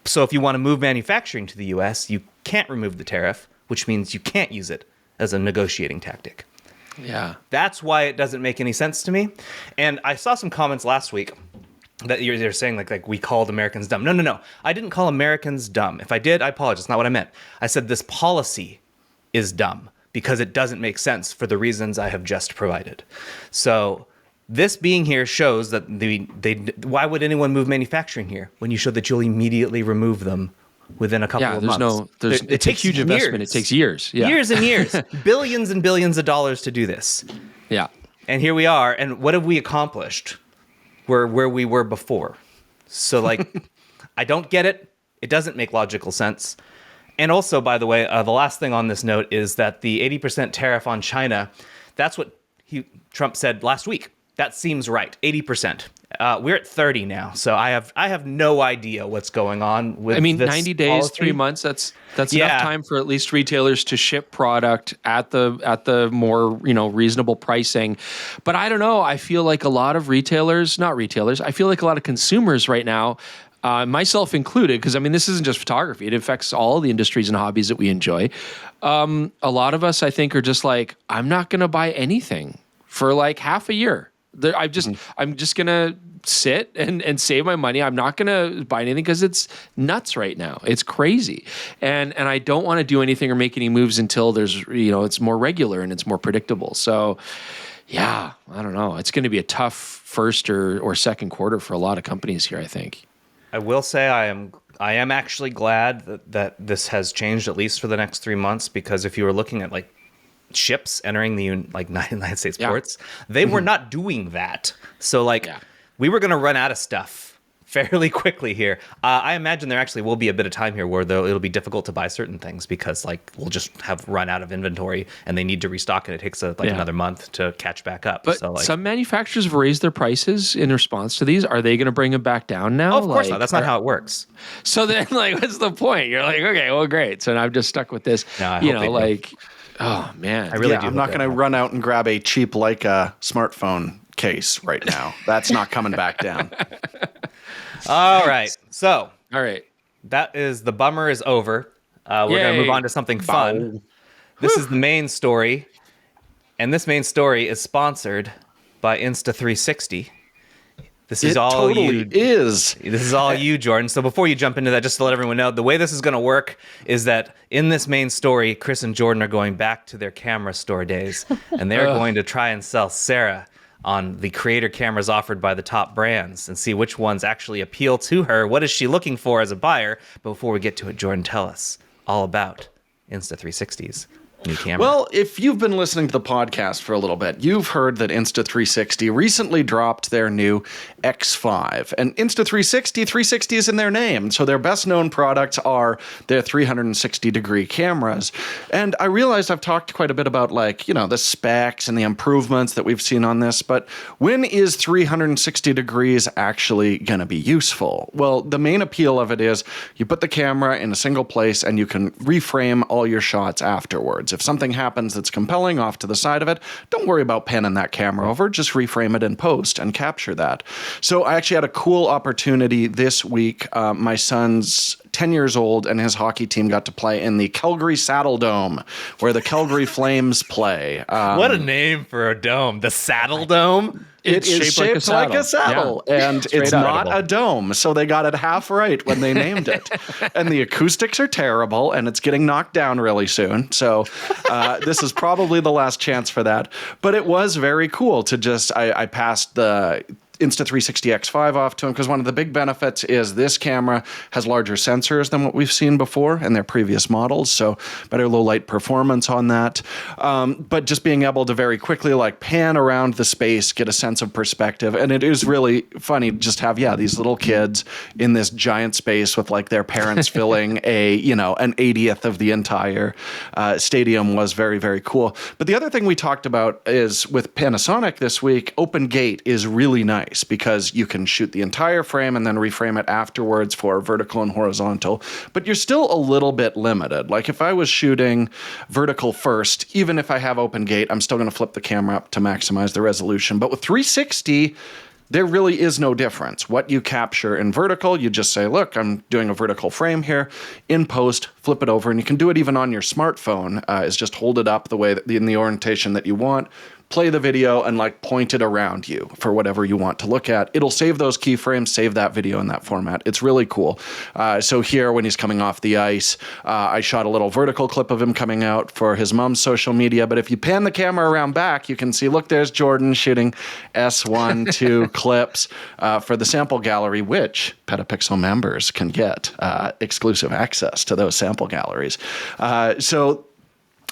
So if you want to move manufacturing to the US, you can't remove the tariff, which means you can't use it as a negotiating tactic. Yeah. That's why it doesn't make any sense to me. And I saw some comments last week that you're saying like we called Americans dumb. No. I didn't call Americans dumb. If I did, I apologize. That's not what I meant. I said this policy is dumb because it doesn't make sense for the reasons I have just provided. So this being here shows that why would anyone move manufacturing here when you show that you'll immediately remove them within a couple of months? It takes huge investment. It takes years. Yeah. Years and years. Billions and billions of dollars to do this. Yeah. And here we are. And what have we accomplished? Where we were before. So I don't get it. It doesn't make logical sense. And also, by the way, the last thing on this note is that the 80% tariff on China, that's what Trump said last week. That seems right. 80%. We're at 30 now, so I have no idea what's going on with. I mean, this 90 days, policy. 3 months. That's enough time for at least retailers to ship product at the more reasonable pricing. But I don't know. I feel like a lot of I feel like a lot of consumers right now myself included, because I mean, this isn't just photography. It affects all the industries and hobbies that we enjoy. A lot of us, I think, are just like, I'm not going to buy anything for like half a year. I'm just going to sit and save my money. I'm not going to buy anything because it's nuts right now. It's crazy. And I don't want to do anything or make any moves until there's, it's more regular and it's more predictable. So yeah, I don't know. It's going to be a tough first or second quarter for a lot of companies here, I think. I will say I am actually glad that this has changed, at least for the next 3 months, because if you were looking at like ships entering the United States ports, they were not doing that. So we were going to run out of stuff fairly quickly here. I imagine there actually will be a bit of time here where it'll be difficult to buy certain things because we'll just have run out of inventory and they need to restock, and it takes another month to catch back up. But some manufacturers have raised their prices in response to these. Are they going to bring them back down now? Oh, of course not. That's not how it works. So then, what's the point? You're like, okay, well, great. So now I'm just stuck with this. No, I hope they do. Oh man, I really do. I'm not going to run out and grab a cheap Leica smartphone case right now. That's not coming back down. All right. So, the bummer is over. We're going to move on to something fun. This is the main story. And this main story is sponsored by Insta360. This is all you, Jordan. So before you jump into that, just to let everyone know, the way this is going to work is that in this main story, Chris and Jordan are going back to their camera store days, and they're going to try and sell Sarah on the creator cameras offered by the top brands and see which ones actually appeal to her. What is she looking for as a buyer? But before we get to it, Jordan, tell us all about Insta360's new camera. Well, if you've been listening to the podcast for a little bit, you've heard that Insta360 recently dropped their new X5. And Insta360, 360 is in their name. So their best known products are their 360-degree cameras. And I realized I've talked quite a bit about the specs and the improvements that we've seen on this. But when is 360 degrees actually going to be useful? Well, the main appeal of it is you put the camera in a single place and you can reframe all your shots afterwards. If something happens that's compelling off to the side of it, don't worry about panning that camera over. Just reframe it in post and capture that. So I actually had a cool opportunity this week. My son's 10 years old and his hockey team got to play in the Calgary Saddle Dome, where the Calgary Flames play. What a name for a dome. The Saddle Dome? It's shaped like a saddle, and it's not a dome, so they got it half right when they named it. And the acoustics are terrible, and it's getting knocked down really soon, so this is probably the last chance for that. But it was very cool to just, I passed the Insta360 X5 off to him because one of the big benefits is this camera has larger sensors than what we've seen before in their previous models, so better low light performance on that. But just being able to very quickly pan around the space, get a sense of perspective, and it is really funny to just have these little kids in this giant space with their parents filling an 80th of the entire stadium was very, very cool. But the other thing we talked about is with Panasonic this week, Open Gate is really nice because you can shoot the entire frame and then reframe it afterwards for vertical and horizontal, but you're still a little bit limited. If I was shooting vertical first, even if I have Open Gate, I'm still going to flip the camera up to maximize the resolution. But with 360, there really is no difference. What you capture in vertical, you just say, look, I'm doing a vertical frame here. In post, flip it over, and you can do it even on your smartphone, is just hold it up the way that in the orientation that you want, play the video, and point it around you for whatever you want to look at. It'll save those keyframes, save that video in that format. It's really cool. So here, when he's coming off the ice, I shot a little vertical clip of him coming out for his mom's social media. But if you pan the camera around back, you can see, look, there's Jordan shooting S1 II clips for the sample gallery, which PetaPixel members can get exclusive access to those sample galleries. So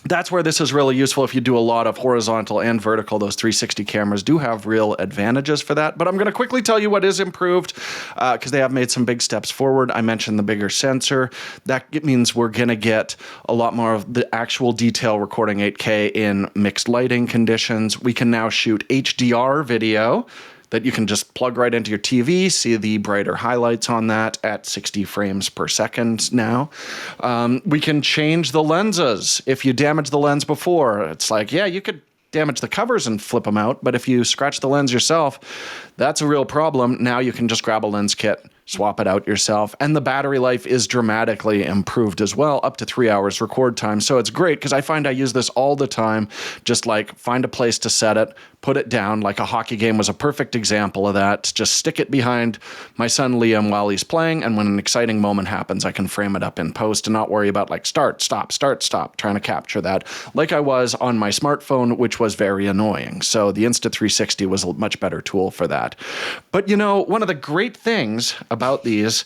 that's where this is really useful if you do a lot of horizontal and vertical. Those 360 cameras do have real advantages for that. But I'm going to quickly tell you what is improved because they have made some big steps forward. I mentioned the bigger sensor. That means we're going to get a lot more of the actual detail recording 8K in mixed lighting conditions. We can now shoot HDR video that you can just plug right into your TV, see the brighter highlights on that at 60 frames per second now. We can change the lenses. If you damage the lens before, it's you could damage the covers and flip them out, but if you scratch the lens yourself, that's a real problem. Now you can just grab a lens kit, swap it out yourself. And the battery life is dramatically improved as well, up to 3 hours record time. So it's great because I find I use this all the time. Just like find a place to set it, put it down. Like a hockey game was a perfect example of that. Just stick it behind my son Liam while he's playing. And when an exciting moment happens, I can frame it up in post and not worry about like start, stop, trying to capture that like I was on my smartphone, which was very annoying. So the Insta360 was a much better tool for that. But you know, one of the great things about these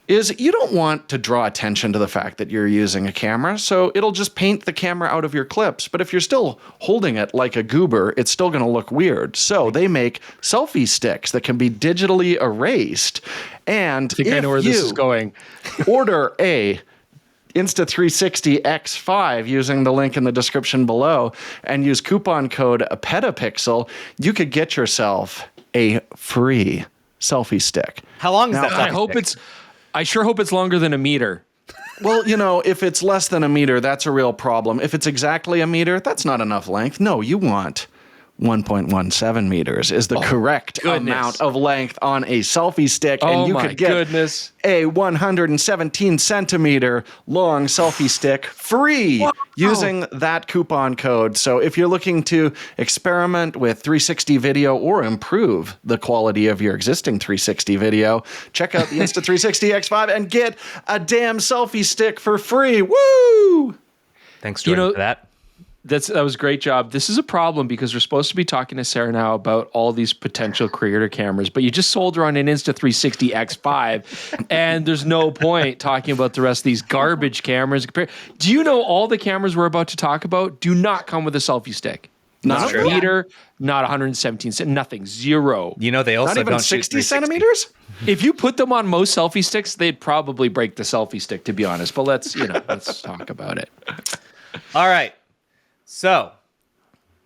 is you don't want to draw attention to the fact that you're using a camera, so it'll just paint the camera out of your clips. But if you're still holding it like a goober, it's still going to look weird. So they make selfie sticks that can be digitally erased. And I think I know where this is going. Order a Insta360 X5 using the link in the description below and use coupon code PetaPixel, you could get yourself a free selfie stick. How long is that? I sure hope it's longer than a meter. Well, you know, if it's less than a meter, that's a real problem. If it's exactly a meter, that's not enough length. No, you want 1.17 meters is the correct amount of length on a selfie stick. And you could get a 117 centimeter long selfie stick free using that coupon code. So if you're looking to experiment with 360 video or improve the quality of your existing 360 video, check out the Insta360 X5 and get a damn selfie stick for free. Woo! Thanks, Jordan, for that. That was a great job. This is a problem because we're supposed to be talking to Sarah now about all these potential creator cameras, but you just sold her on an Insta360 X5, and there's no point talking about the rest of these garbage cameras. Do you know all the cameras we're about to talk about do not come with a selfie stick? Not a meter, not 117, nothing, zero. You know, they also not even don't 60 centimeters? If you put them on most selfie sticks, they'd probably break the selfie stick, to be honest. But let's talk about it. All right. So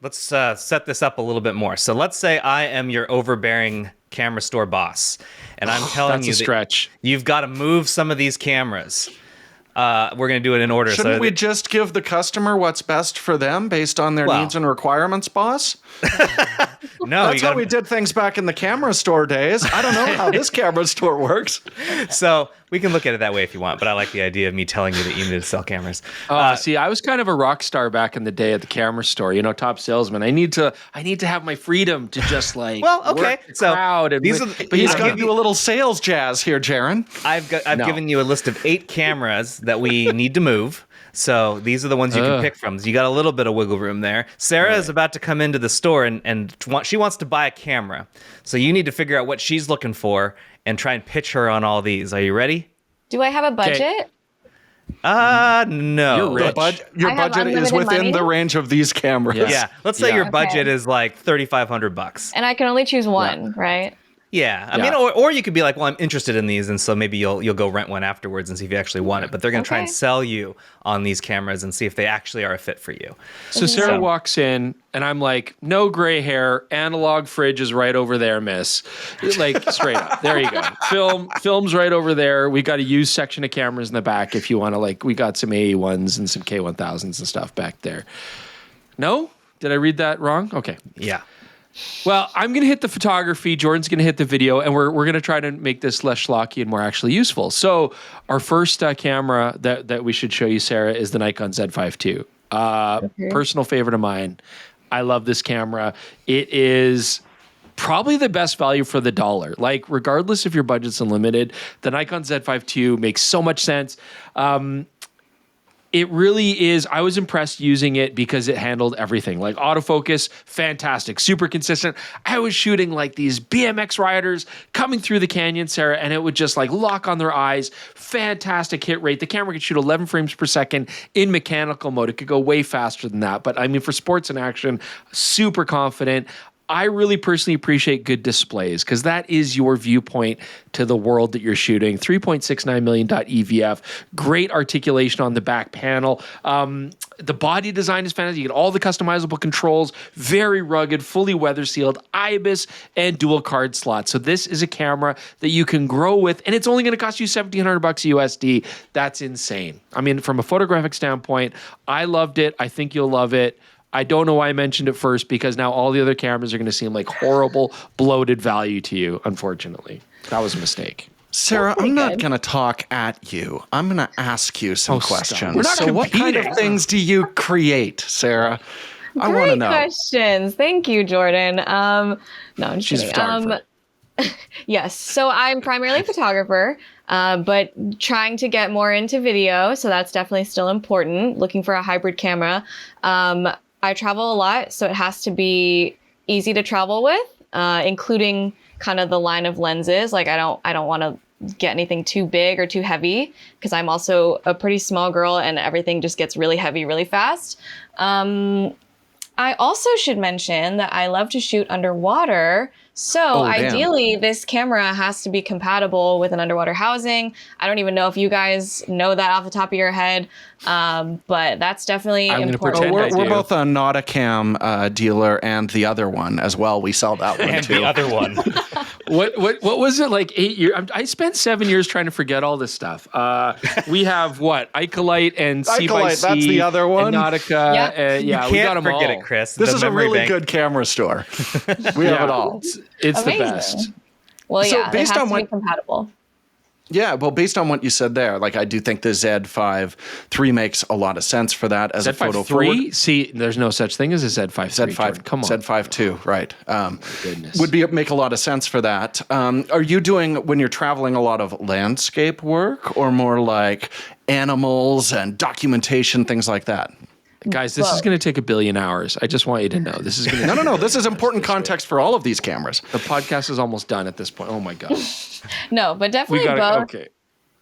let's set this up a little bit more. So let's say I am your overbearing camera store boss, and I'm telling you that you've got to move some of these cameras. We're going to do it in order. Shouldn't we just give the customer what's best for them based on their needs and requirements, boss? No, that's how we did things back in the camera store days. I don't know how this camera store works. So we can look at it that way if you want, but I like the idea of me telling you that you need to sell cameras. See, I was kind of a rock star back in the day at the camera store. You know, top salesman. I need to have my freedom to just like work the crowd. And but he's got to do a little sales jazz here, Jaron. I've given you a list of 8 cameras that we need to move. So these are the ones you can pick from. So you got a little bit of wiggle room there. Sarah is about to come into the store and she wants to buy a camera. So you need to figure out what she's looking for and try and pitch her on all these. Are you ready? Do I have a budget? No. You're rich. Your budget is within the range of these cameras. Yeah. Let's say your budget is like $3,500. And I can only choose one, right? Yeah, I mean, or you could be like, well, I'm interested in these, and so maybe you'll go rent one afterwards and see if you actually want it. But they're going to try and sell you on these cameras and see if they actually are a fit for you. So Sarah walks in, and I'm like, no gray hair, analog fridge is right over there, miss. Like, straight up. There you go. Film's right over there. We got a used section of cameras in the back if you want to, like, we got some A1s and some K1000s and stuff back there. No? Did I read that wrong? Okay. Yeah. Well, I'm going to hit the photography. Jordan's going to hit the video, and we're going to try to make this less schlocky and more actually useful. So our first camera that we should show you, Sarah, is the Nikon Z5 II. Personal favorite of mine. I love this camera. It is probably the best value for the dollar. Like, regardless if your budget's unlimited, the Nikon Z5 II makes so much sense. It really is. I was impressed using it because it handled everything. Like autofocus, fantastic, super consistent. I was shooting like these BMX riders coming through the canyon, Sarah, and it would just like lock on their eyes. Fantastic hit rate. The camera could shoot 11 frames per second in mechanical mode. It could go way faster than that. But I mean, for sports and action, super confident. I really personally appreciate good displays because that is your viewpoint to the world that you're shooting. 3.69 million .EVF, great articulation on the back panel. The body design is fantastic. You get all the customizable controls, very rugged, fully weather sealed, IBIS, and dual card slots. So this is a camera that you can grow with, and it's only going to cost you $1,700 USD. That's insane. I mean, from a photographic standpoint, I loved it. I think you'll love it. I don't know why I mentioned it first because now all the other cameras are going to seem like horrible, bloated value to you, unfortunately. That was a mistake. Sarah, pretty I'm not good. going to talk at you. I'm going to ask you some stop. questions. We're not so what kind of competing. things do you create, Sarah? I want to Great know. questions. Thank you, Jordan. No, I'm just She's a kidding. photographer. Yes. So I'm primarily a photographer, but trying to get more into video. So that's definitely still important. Looking for a hybrid camera. I travel a lot, so it has to be easy to travel with, including kind of the line of lenses. Like I don't want to get anything too big or too heavy because I'm also a pretty small girl and everything just gets really heavy really fast. I also should mention that I love to shoot underwater. So damn. ideally, this camera has to be compatible with an underwater housing. I don't even know if you guys know that off the top of your head, but that's definitely I'm gonna important. pretend We're I do. both a Nauticam dealer and the other one as well. We sell that one And too. the other one. What was it like 8 years? I spent 7 years trying to forget all this stuff. We have what Icolite and C by Icolite, C. that's the other one? And Nautica. Yep. Yeah, You we got can't them forget all. it, Chris. This The is a memory really bank. good camera store. We have it all. It's the Amazing. best. Well, So yeah, based it has on to be what- compatible. Yeah, well, based on what you said there, like I do think the Z5 III makes a lot of sense for that as a photo Z5 forward. III? See, there's no such thing as a Z5 III. Jordan. Come on. Z5 II, right? Goodness. Would make a lot of sense for that. Are you doing when you're traveling a lot of landscape work, or more like animals and documentation, things like that? Guys, this is Well- going to take 1 billion hours. I just want you to know. This is going to No. This is important context for all of these cameras. The podcast is almost done at this point. Oh my god. No, but We definitely got both. it. Okay.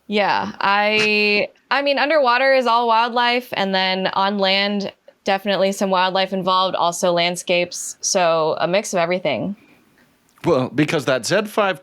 Yeah, I mean, underwater is all wildlife, and then on land, definitely some wildlife involved, also landscapes. So a mix of everything. Well, because that Z5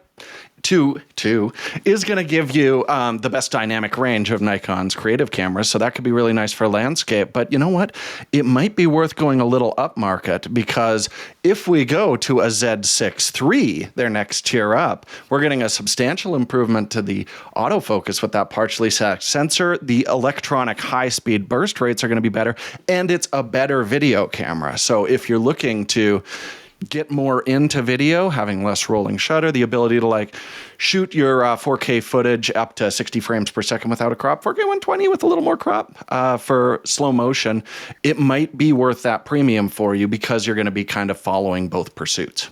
II is going to give you the best dynamic range of Nikon's creative cameras, so that could be really nice for landscape. But you know what? It might be worth going a little upmarket, because if we go to a Z6 III, their next tier up, we're getting a substantial improvement to the autofocus with that partially stacked sensor. The electronic high-speed burst rates are going to be better, and it's a better video camera. So if you're looking to get more into video, having less rolling shutter, the ability to like shoot your 4K footage up to 60 frames per second without a crop, 4K 120 with a little more crop for slow motion, it might be worth that premium for you because you're going to be kind of following both pursuits.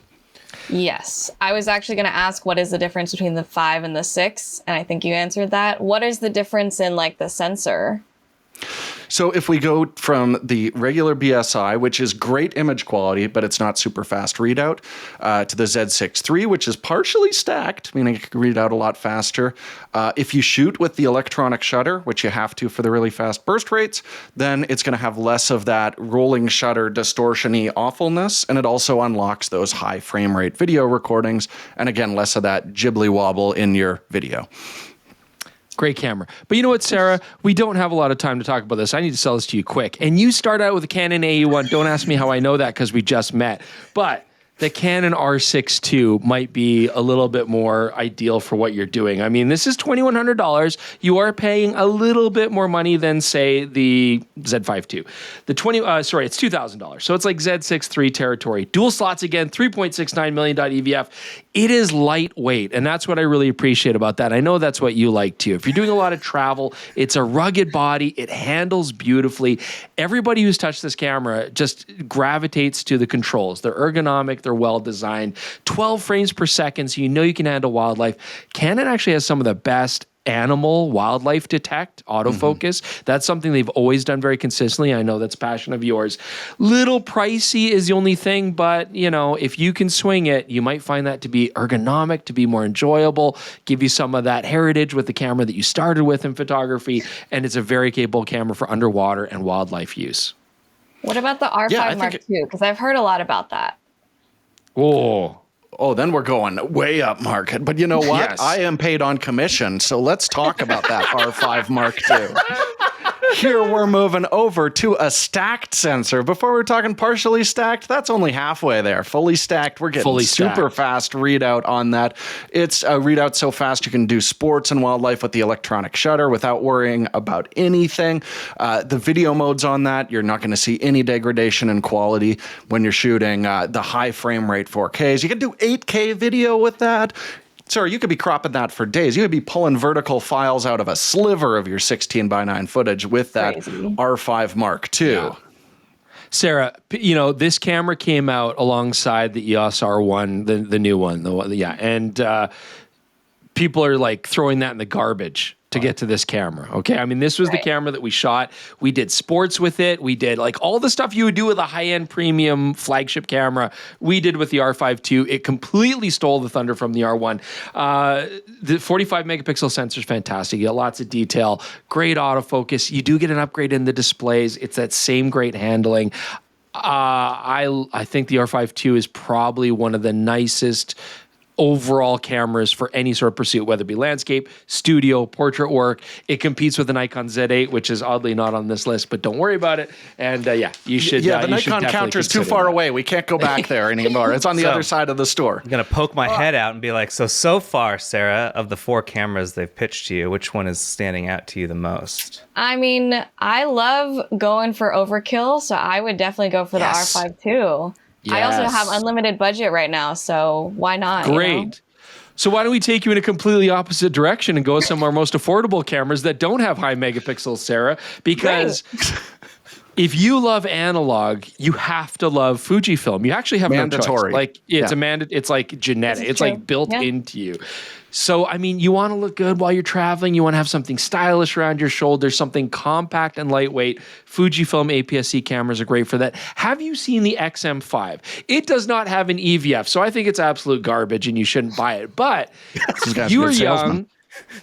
Yes, I was actually going to ask what is the difference between the 5 and the 6, and I think you answered that. What is the difference in like the sensor? So if we go from the regular BSI, which is great image quality, but it's not super fast readout, to the Z6 III, which is partially stacked, meaning it can read out a lot faster. If you shoot with the electronic shutter, which you have to for the really fast burst rates, then it's going to have less of that rolling shutter distortion-y awfulness, and it also unlocks those high frame rate video recordings, and again, less of that jibbly wobble in your video. Great camera. But you know what, Sarah? We don't have a lot of time to talk about this. I need to sell this to you quick. And you start out with a Canon AE1. Don't ask me how I know that because we just met. But the Canon R6 II might be a little bit more ideal for what you're doing. I mean, this is $2,100. You are paying a little bit more money than, say, the Z5 II. It's $2,000. So it's like Z6 III territory. Dual slots again, 3.69 million EVF. It is lightweight, and that's what I really appreciate about that. I know that's what you like too. If you're doing a lot of travel, it's a rugged body. It handles beautifully. Everybody who's touched this camera just gravitates to the controls. They're ergonomic. They're well designed. 12 frames per second, so you know you can handle wildlife. Canon actually has some of the best animal wildlife detect autofocus. That's something they've always done very consistently. I know that's a passion of yours. Little pricey is the only thing, but you know, if you can swing it, you might find that to be ergonomic, to be more enjoyable, give you some of that heritage with the camera that you started with in photography, and it's a very capable camera for underwater and wildlife use. What about the R5 Yeah, I Mark think II? Because I've heard a lot about that. Oh, then we're going way up market. But you know what? Yes. I am paid on commission, so let's talk about that R5 Mark II. Here we're moving over to a stacked sensor. Before we're talking partially stacked, that's only halfway there. Fully stacked, we're getting Fully super stacked. fast readout on that. It's a readout so fast you can do sports and wildlife with the electronic shutter without worrying about anything. The video modes on that, you're not going to see any degradation in quality when you're shooting the high frame rate 4Ks. You can do 8K video with that. Sarah, you could be cropping that for days. You could be pulling vertical files out of a sliver of your 16:9 footage with that Crazy. R5 Mark II. Yeah. Sarah, this camera came out alongside the EOS R1, the new one, and people are like throwing that in the garbage to get to this camera. Okay. I mean, this was the camera that we shot. We did sports with it. We did like all the stuff you would do with a high-end premium flagship camera. We did with the R5 II. It completely stole the thunder from the R1. The 45 megapixel sensor is fantastic. You get lots of detail, great autofocus. You do get an upgrade in the displays. It's that same great handling. I think the R5 II is probably one of the nicest overall cameras for any sort of pursuit, whether it be landscape, studio, portrait work. It competes with the Nikon Z8, which is oddly not on this list, but don't worry about it. And you should. Yeah, the Nikon counter is too far away. We can't go back there anymore. It's on the other side of the store. I'm going to poke my head out and be like, so far, Sarah, of the 4 cameras they've pitched to you, which one is standing out to you the most? I mean, I love going for overkill, so I would definitely go for the R5 too. Yes. I also have unlimited budget right now, so why not? Great. So why don't we take you in a completely opposite direction and go with some of our most affordable cameras that don't have high megapixels, Sarah? Because if you love analog, you have to love Fujifilm. You actually have mandatory. No choice. Like it's like genetic. It's like built into you. So, I mean, you want to look good while you're traveling. You want to have something stylish around your shoulders, something compact and lightweight. Fujifilm APS-C cameras are great for that. Have you seen the XM5? It does not have an EVF, so I think it's absolute garbage and you shouldn't buy it. But you are young.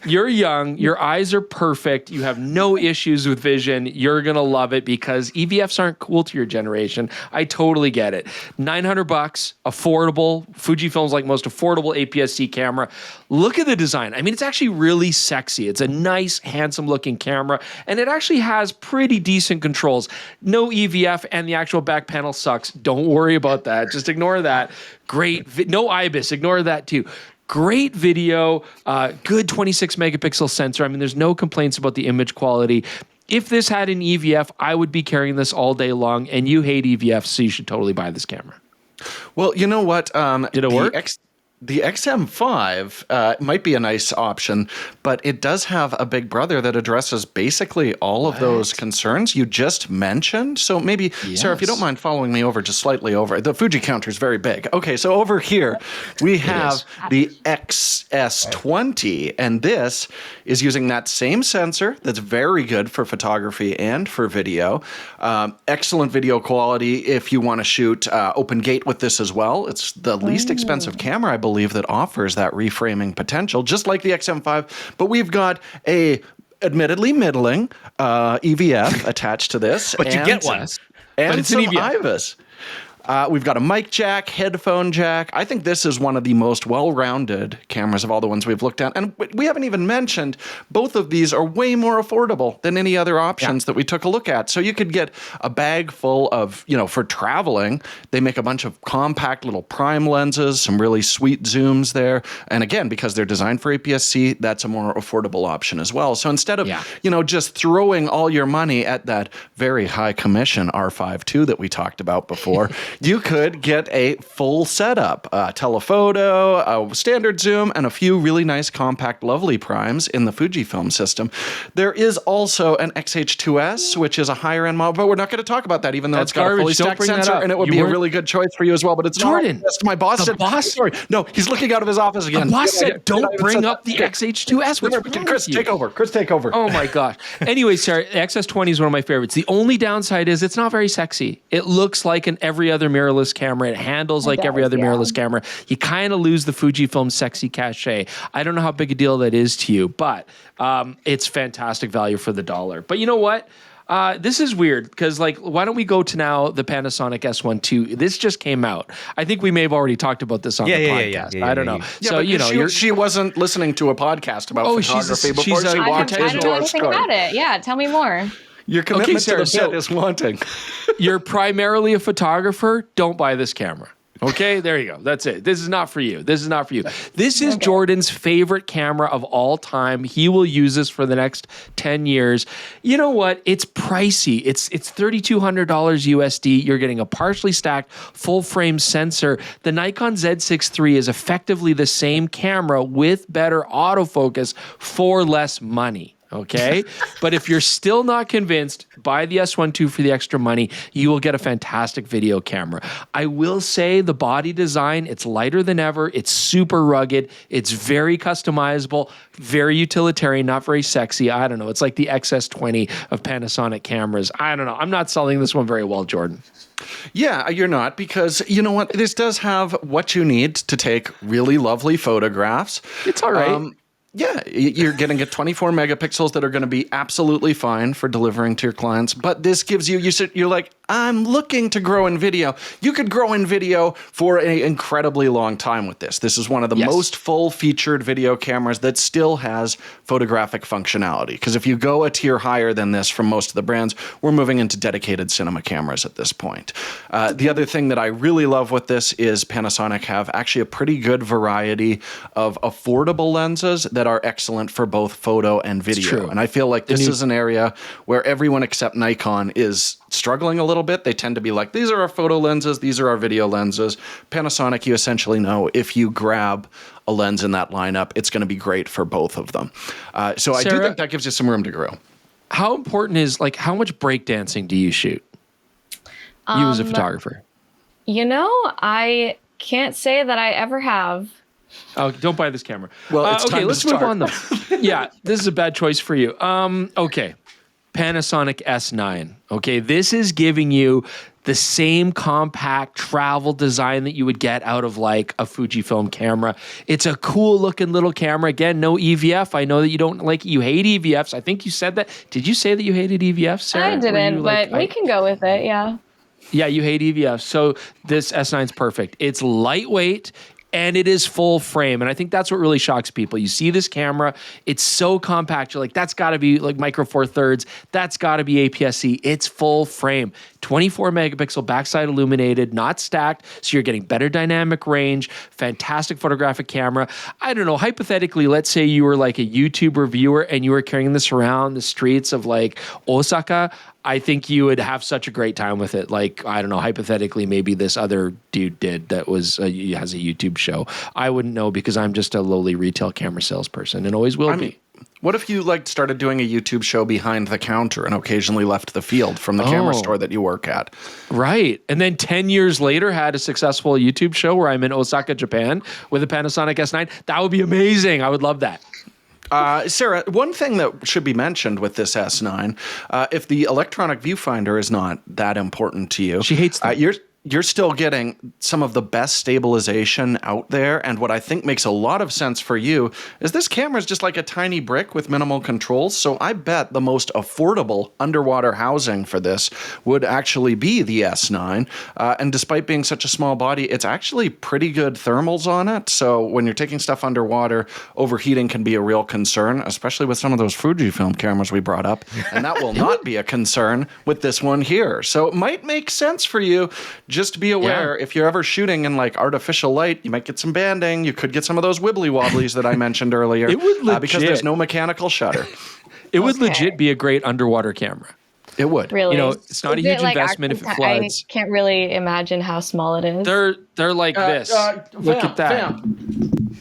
You're young, your eyes are perfect, you have no issues with vision, you're going to love it because EVFs aren't cool to your generation. I totally get it. $900, affordable. Fujifilm's like most affordable APS-C camera. Look at the design. I mean, it's actually really sexy. It's a nice, handsome looking camera, and it actually has pretty decent controls. No EVF, and the actual back panel sucks. Don't worry about that. Just ignore that. Great. No IBIS. Ignore that too. Great video, good 26 megapixel sensor. I mean, there's no complaints about the image quality. If this had an EVF, I would be carrying this all day long, and you hate EVFs, so you should totally buy this camera. Well, you know what? Did it work? The XM5 might be a nice option, but it does have a big brother that addresses basically all of those concerns you just mentioned. So maybe, Sarah, if you don't mind following me over just slightly over, the Fuji counter is very big. Okay, so over here we have the XS20, and this is using that same sensor that's very good for photography and for video. Excellent video quality if you want to shoot open gate with this as well. It's the least expensive camera, I believe, that offers that reframing potential, just like the XM5. But we've got a admittedly middling EVF attached to this. But you get one. And some IBIS. We've got a mic jack, headphone jack. I think this is one of the most well-rounded cameras of all the ones we've looked at. And we haven't even mentioned both of these are way more affordable than any other options that we took a look at. So you could get a bag full of, for traveling. They make a bunch of compact little prime lenses, some really sweet zooms there. And again, because they're designed for APS-C, that's a more affordable option as well. So instead of, just throwing all your money at that very high commission R5 II that we talked about before, you could get a full setup, telephoto, a standard zoom, and a few really nice, compact, lovely primes in the Fujifilm system. There is also an XH2S, which is a higher-end model, but we're not going to talk about that, even though it's got a fully stacked sensor, and it would be a really good choice for you as well. But it's Jordan. My boss said, sorry. No, he's looking out of his office again. The boss said, don't bring up the XH2S. Chris, take over. Chris, take over. Oh, my gosh. Anyway, Sarah, the XS20 is one of my favorites. The only downside is it's not very sexy. It looks like an every other mirrorless camera. It handles like every other mirrorless camera. You kind of lose the Fujifilm sexy cachet. I don't know how big a deal that is to you, but it's fantastic value for the dollar. But you know what? This is weird because, why don't we go to now the Panasonic S1 II? This just came out. I think we may have already talked about this on the podcast. I don't know. So, she wasn't listening to a podcast about photography before she walked into our store. I don't know anything about it. Yeah, tell me more. Your commitment to the bit is wanting. You're primarily a photographer. Don't buy this camera. Okay, there you go. That's it. This is not for you. This is not for you. This is Jordan's favorite camera of all time. He will use this for the next 10 years. You know what? It's pricey. It's $3,200 USD. You're getting a partially stacked full frame sensor. The Nikon Z6 III is effectively the same camera with better autofocus for less money. Okay. But if you're still not convinced, buy the S1 II for the extra money. You will get a fantastic video camera. I will say the body design, it's lighter than ever. It's super rugged. It's very customizable, very utilitarian, not very sexy. I don't know. It's like the XS20 of Panasonic cameras. I don't know. I'm not selling this one very well, Jordan. Yeah, you're not, because you know what? This does have what you need to take really lovely photographs. It's all right. Yeah, you're going to get 24 megapixels that are going to be absolutely fine for delivering to your clients. But this gives you, you're like, I'm looking to grow in video. You could grow in video for an incredibly long time with this. This is one of the most full-featured video cameras that still has photographic functionality. Because if you go a tier higher than this from most of the brands, we're moving into dedicated cinema cameras at this point. The other thing that I really love with this is Panasonic have actually a pretty good variety of affordable lenses that are excellent for both photo and video. And I feel like this is an area where everyone except Nikon is struggling a little bit. They tend to be like, these are our photo lenses, these are our video lenses. Panasonic, you essentially know if you grab a lens in that lineup, it's going to be great for both of them. So I do think that gives you some room to grow. How important is, like, how much breakdancing do you shoot? You as a photographer. You know, I can't say that I ever have. Oh, don't buy this camera. Well, it's okay, time let's to move start. on though. Yeah, this is a bad choice for you. Okay. Panasonic S9. Okay, this is giving you the same compact travel design that you would get out of like a Fujifilm camera. It's a cool looking little camera. Again, no EVF. I know that you don't like, you hate EVFs. I think you said that. Did you say that you hated EVFs, Sarah? I didn't, but we can go with it. Yeah. Yeah, you hate EVFs. So this S9 is perfect. It's lightweight. And it is full frame. And I think that's what really shocks people. You see this camera, it's so compact. You're like, that's got to be like micro four thirds. That's got to be APS-C. It's full frame. 24 megapixel backside illuminated, not stacked. So you're getting better dynamic range, fantastic photographic camera. I don't know, hypothetically, let's say you were like a YouTube reviewer and you were carrying this around the streets of like Osaka. I think you would have such a great time with it. Like, I don't know, hypothetically, maybe this other dude did that has a YouTube show. I wouldn't know because I'm just a lowly retail camera salesperson and always will be. What if you like started doing a YouTube show behind the counter and occasionally left the field from the camera store that you work at? Right. And then 10 years later had a successful YouTube show where I'm in Osaka, Japan with a Panasonic S9. That would be amazing. I would love that. Sarah, one thing that should be mentioned with this S9, if the electronic viewfinder is not that important to you, she hates them. You're still getting some of the best stabilization out there. And what I think makes a lot of sense for you is this camera is just like a tiny brick with minimal controls. So I bet the most affordable underwater housing for this would actually be the S9. And despite being such a small body, it's actually pretty good thermals on it. So when you're taking stuff underwater, overheating can be a real concern, especially with some of those Fujifilm cameras we brought up. And that will not be a concern with this one here. So it might make sense for you. Just be aware, if you're ever shooting in like artificial light, you might get some banding. You could get some of those wibbly wobblies that I mentioned earlier. It would legit. Because there's no mechanical shutter. It would legit be a great underwater camera. It would. Really? You know, it's not a huge investment if it floods. I can't really imagine how small it is. They're like this. Look at that.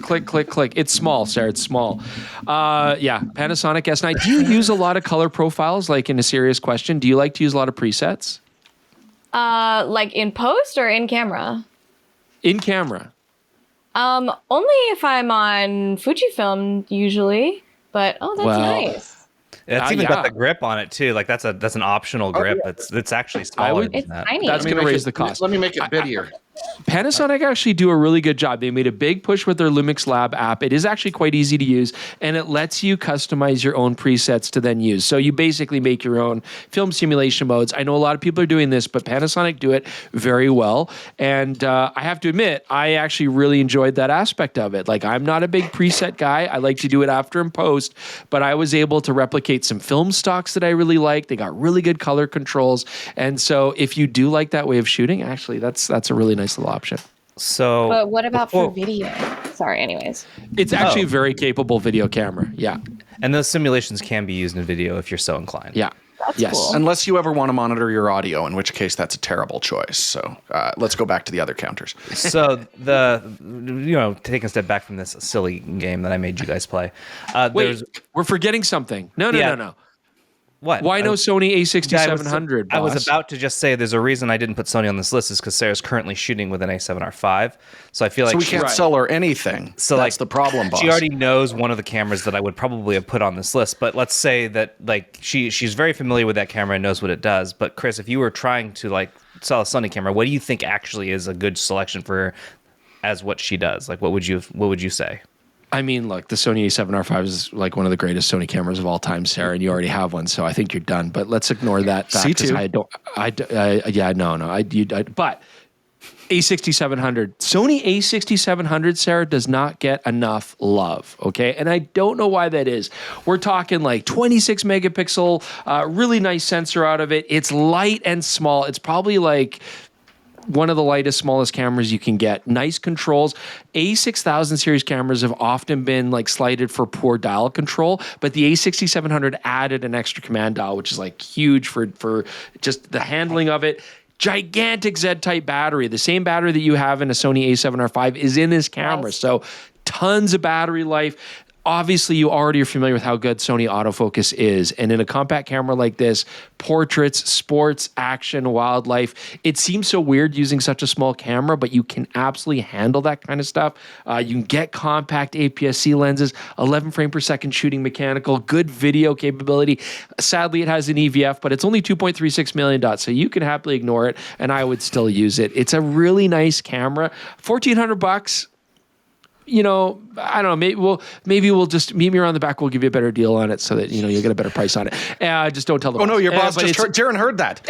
Click, click, click. It's small, Sarah. It's small. Yeah, Panasonic S9. Do you use a lot of color profiles? Like, in a serious question, do you like to use a lot of presets? Like in post or in camera? In camera. Only if I'm on Fujifilm usually. But that's nice. It's even got the grip on it too. Like that's an optional grip. It's actually smaller than that. Tiny. That's going to raise the cost. Let me make it bittier. Panasonic actually do a really good job. They made a big push with their Lumix Lab app. It is actually quite easy to use, and it lets you customize your own presets to then use. So you basically make your own film simulation modes. I know a lot of people are doing this, but Panasonic do it very well. And I have to admit, I actually really enjoyed that aspect of it. Like, I'm not a big preset guy. I like to do it after and post, but I was able to replicate some film stocks that I really like. They got really good color controls. And so if you do like that way of shooting, actually, that's a really nice little option. So, But what about for Oh. video? Sorry, anyways. It's actually a very capable video camera. Yeah. and those simulations can be used in video if you're so inclined. Yeah. That's yes. cool. Unless you ever want to monitor your audio, in which case that's a terrible choice. So let's go back to the other counters. So taking a step back from this silly game that I made you guys play. Wait, we're forgetting something. No. What? Why no Sony A6700? I was boss? about to just say there's a reason I didn't put Sony on this list is because Sarah's currently shooting with an A7R V. So I feel like So we can't sell her anything. So that's the problem, boss. She already knows one of the cameras that I would probably have put on this list. But let's say that like she's very familiar with that camera and knows what it does. But Chris, if you were trying to like sell a Sony camera, what do you think actually is a good selection for her as what she does? Like what would you say? I mean, look, the Sony A7R V is like one of the greatest Sony cameras of all time, Sarah, and you already have one, so I think you're done. But let's ignore that fact. C2. But A6700, Sony A6700, Sarah, does not get enough love, okay? And I don't know why that is. We're talking like 26 megapixel, really nice sensor out of it. It's light and small. It's probably like one of the lightest, smallest cameras you can get. Nice controls. A6000 series cameras have often been like slighted for poor dial control, but the A6700 added an extra command dial, which is like huge for just the handling of it. Gigantic Z-type battery. The same battery that you have in a Sony A7R V is in this camera. Nice. So tons of battery life. Obviously, you already are familiar with how good Sony autofocus is. And in a compact camera like this, portraits, sports, action, wildlife, it seems so weird using such a small camera, but you can absolutely handle that kind of stuff. You can get compact APS-C lenses, 11 frame per second shooting mechanical, good video capability. Sadly, it has an EVF, but it's only 2.36 million dots, so you can happily ignore it, and I would still use it. It's a really nice camera. $1,400. You know, I don't know. Maybe we'll just meet me around the back. We'll give you a better deal on it so that you'll get a better price on it. Just don't tell the boss. Oh no, your boss but just heard. Darren heard that.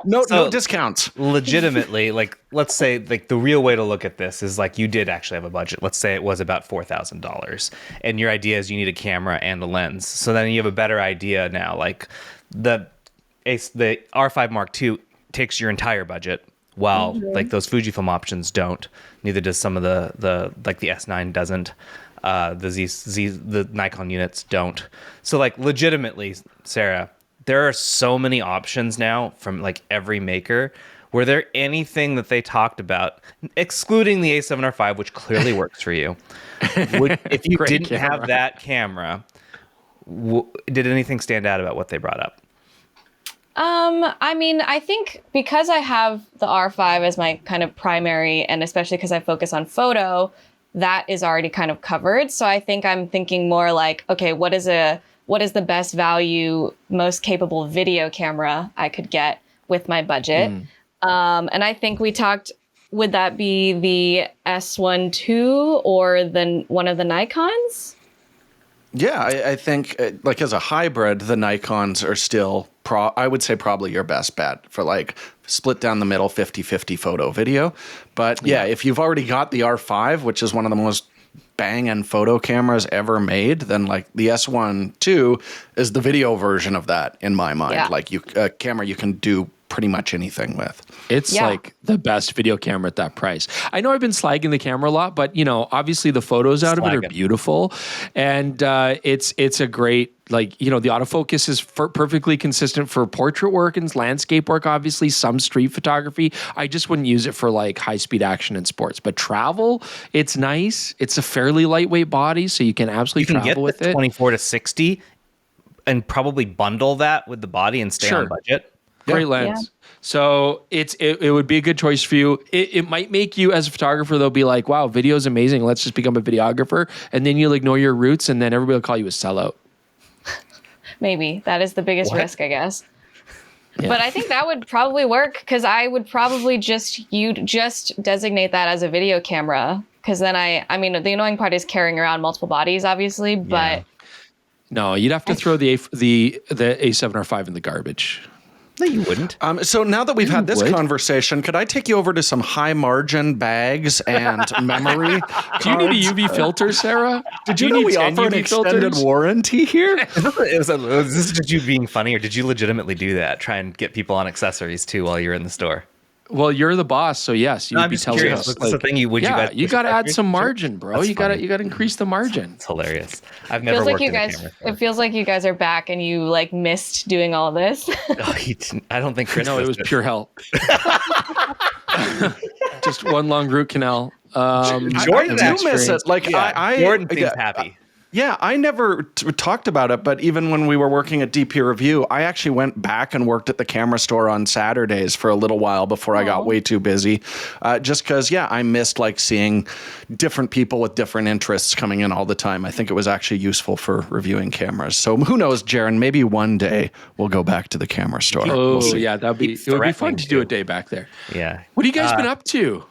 No discounts. Legitimately, like let's say like the real way to look at this is like you did actually have a budget. Let's say it was about $4,000, and your idea is you need a camera and a lens. So then you have a better idea now. Like the R5 Mark II takes your entire budget. While like those Fujifilm options don't, neither does some of the like the S9 doesn't, the Nikon units don't. So like legitimately, Sarah, there are so many options now from like every maker. Were there anything that they talked about, excluding the A7R V, which clearly works for you? If you didn't have that camera, did anything stand out about what they brought up? I mean, I think because I have the R5 as my kind of primary, and especially because I focus on photo, that is already kind of covered. So I think I'm thinking more like, okay, what is the best value, most capable video camera I could get with my budget? And I think we talked, would that be the S1R II or one of the Nikons? Yeah, I think like as a hybrid, the Nikons are still I would say probably your best bet for like split down the middle 50-50 photo video. But yeah, if you've already got the R5, which is one of the most banging photo cameras ever made, then like the S1R II is the video version of that in my mind. Yeah. Like a camera you can do pretty much anything with. It's like the best video camera at that price. I know I've been slagging the camera a lot, but obviously the photos out of it are beautiful, and it's a great the autofocus is perfectly consistent for portrait work and landscape work. Obviously, some street photography. I just wouldn't use it for like high speed action and sports, but travel, it's nice. It's a fairly lightweight body, so you can absolutely travel with it. 24 to 60, and probably bundle that with the body and stay on budget. Great lens. So it would be a good choice for you. It might make you as a photographer, they'll be like, wow, video is amazing. Let's just become a videographer. And then you'll ignore your roots, and then everybody will call you a sellout. Maybe. That is the biggest risk, I guess. Yeah. But I think that would probably work, because I would probably you'd just designate that as a video camera. Because then I mean, the annoying part is carrying around multiple bodies, obviously, but... No, you'd have to throw the A7R V in the garbage. No, you wouldn't. So now that we've had this conversation, could I take you over to some high margin bags and memory? Do you need a UV filter, Sarah? Did you know we offer an extended warranty here? Is this just you being funny, or did you legitimately do that? Try and get people on accessories too while you're in the store? Well, you're the boss, so yes, you'd I'm be just telling curious. us. What's the thing you guys? You got to add Sure. some margin, bro. That's You got funny. to increase the margin. It's hilarious. I've never Feels like worked you in a guys. camera. It feels like you guys are back and you like missed doing all this. Oh, I don't think Chris. No, it was pure hell. Just one long root canal. I Jordan do miss it. Like Jordan seems happy. Yeah, I never talked about it, but even when we were working at DP Review, I actually went back and worked at the camera store on Saturdays for a little while before I got way too busy. Just because, I missed like seeing different people with different interests coming in all the time. I think it was actually useful for reviewing cameras. So who knows, Jaron? Maybe one day we'll go back to the camera store. Oh, We'll see. yeah, it would be fun to do a day back there. Yeah. What have you guys been up to?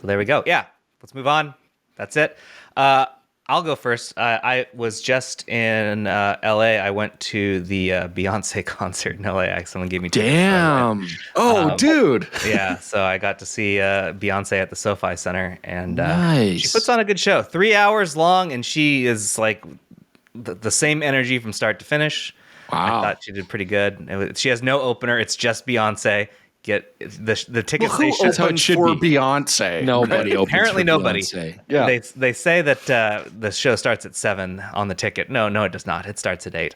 So there we go. Yeah. Let's move on. That's it. I'll go first. I was just in LA. I went to the Beyonce concert in LA. Someone gave me tickets. Damn. Oh, dude. Yeah, so I got to see Beyonce at the SoFi Center, and Nice. she puts on a good show. 3 hours long, and she is like the same energy from start to finish. Wow. I thought she did pretty good. She has no opener. It's just Beyonce. Get the tickets. Who They should opened for Beyonce? Nobody opens Apparently for nobody. Beyonce. Yeah. They say that the show starts at 7 on the ticket. No, it does not. It starts at 8.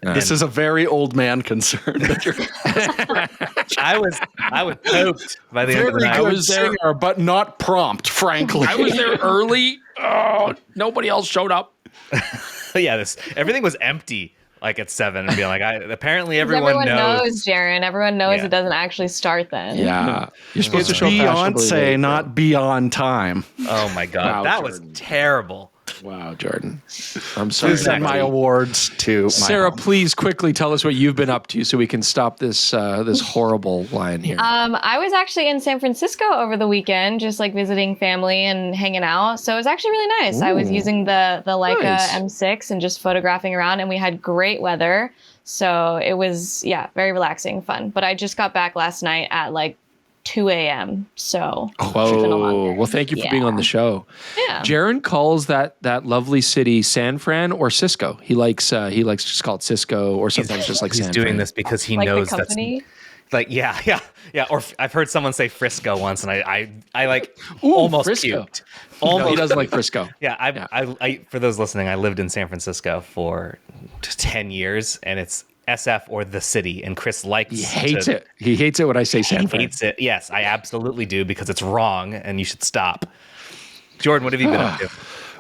This is a very old man concern. That you're I was poked by the end of the very night. good singer, but not prompt, frankly. I was there early. Oh, nobody else showed up. Yeah, everything was empty. Like at 7 and being like, apparently everyone knows. Jaron. Everyone knows Yeah. it doesn't actually start then. Yeah. You're supposed to show fashionably Beyonce, late, not be on time. Oh my God, Wow, that was Jordan. terrible. Wow, Jordan. I'm sorry. Please send my awards to Sarah, my home. please quickly tell us what you've been up to so we can stop this this horrible line here. I was actually in San Francisco over the weekend, just like visiting family and hanging out. So it was actually really nice. I was using the Leica Nice. M6 and just photographing around, and we had great weather. So it was, very relaxing, fun. But I just got back last night at like 2 a.m. So it's been a long day. Well, thank you for being on the show. Yeah. Jaron calls that lovely city San Fran or Cisco. He likes just call it Cisco or sometimes just like He's San doing Fran. this because he Like the knows company? that's like yeah. Or I've heard someone say Frisco once, and I like almost Frisco. puked. No, Almost. he doesn't like Frisco. Yeah, I for those listening, I lived in San Francisco for 10 years, and it's SF or the city, and Chris likes He hates it. He hates it when I say San He Fran. hates it. Yes, I absolutely do because it's wrong, and you should stop. Jordan, what have you been up to?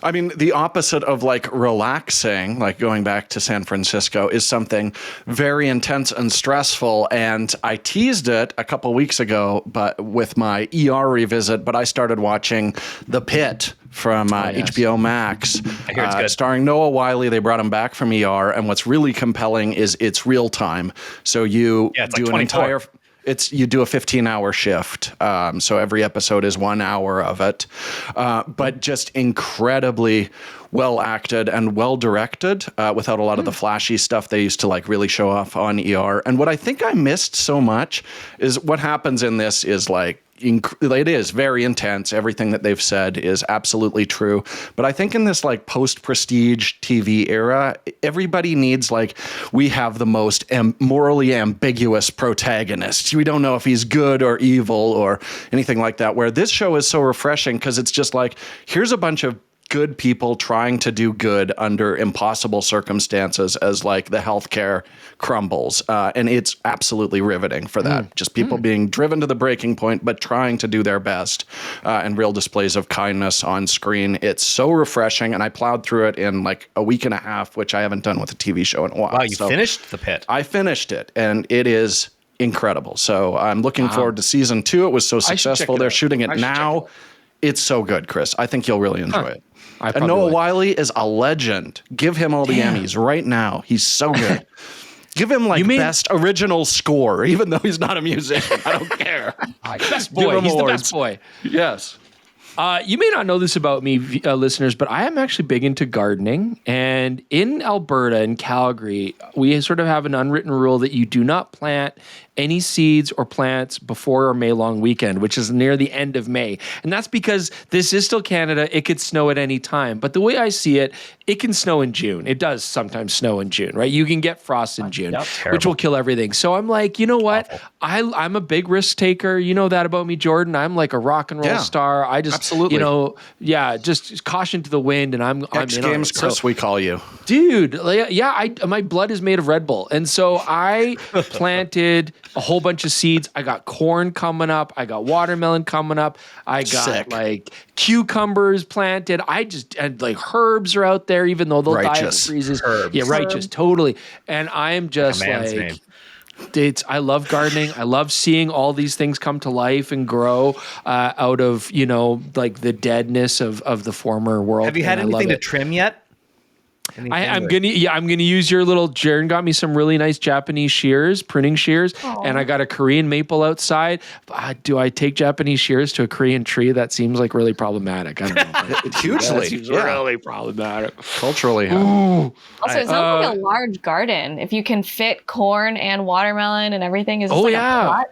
I mean, the opposite of like relaxing, like going back to San Francisco, is something very intense and stressful. And I teased it a couple weeks ago, but with my ER revisit. But I started watching The Pit from HBO Max, I hear it's good. starring Noah Wiley. They brought him back from ER, and what's really compelling is it's real time. So you Yeah, it's do like an 24. entire. You do a 15-hour shift, so every episode is 1 hour of it, but just incredibly well acted and well directed, without a lot of the flashy stuff they used to like really show off on ER. And what I think I missed so much is what happens in this is like. It is very intense. Everything that they've said is absolutely true. But I think in this like post-prestige TV era, everybody needs like, we have the most morally ambiguous protagonist. We don't know if he's good or evil or anything like that, where this show is so refreshing because it's just like, here's a bunch of good people trying to do good under impossible circumstances as like the healthcare crumbles. And it's absolutely riveting for that. Just people being driven to the breaking point, but trying to do their best, and real displays of kindness on screen. It's so refreshing. And I plowed through it in like a week and a half, which I haven't done with a TV show in a while. Wow, you finished The Pit. I finished it, and it is incredible. So I'm looking forward to season 2. It was so successful. it They're out. shooting it I should check now. it out. It's so good, Chris. I think you'll really enjoy it. I And probably Noah would. Wiley is a legend. Give him all the Emmys right now. He's so good. Give him like mean- best original score, even though he's not a musician. I don't care. Best boy. him He's the awards. best boy. Yes. You may not know this about me, listeners, but I am actually big into gardening. And in Alberta, in Calgary, we sort of have an unwritten rule that you do not plant any seeds or plants before our May long weekend, which is near the end of May. And that's because this is still Canada. It could snow at any time. But the way I see it, it can snow in June. It does sometimes snow in June, right? You can get frost in June, which will kill everything. So I'm like, you know what? I'm a big risk taker. You know that about me, Jordan. I'm like a rock and roll star. I just, absolutely. Just caution to the wind. And I'm X in on Games it. Chris, So, we call you. dude, my blood is made of Red Bull. And so I planted a whole bunch of seeds. I got corn coming up. I got watermelon coming up. I got like cucumbers planted. I just and like herbs are out there, even though they'll die of freezes. Herbs. Yeah, righteous, totally. And I am just like, I love gardening. I love seeing all these things come to life and grow out of, like the deadness of the former world. Have you had anything to trim yet? I'm gonna use your little. Jaron got me some really nice Japanese shears, pruning shears, and I got a Korean maple outside. Do I take Japanese shears to a Korean tree? That seems like really problematic. I don't know. It's hugely, really problematic. Culturally. Also, it sounds like a large garden. If you can fit corn and watermelon and everything, is this a plot?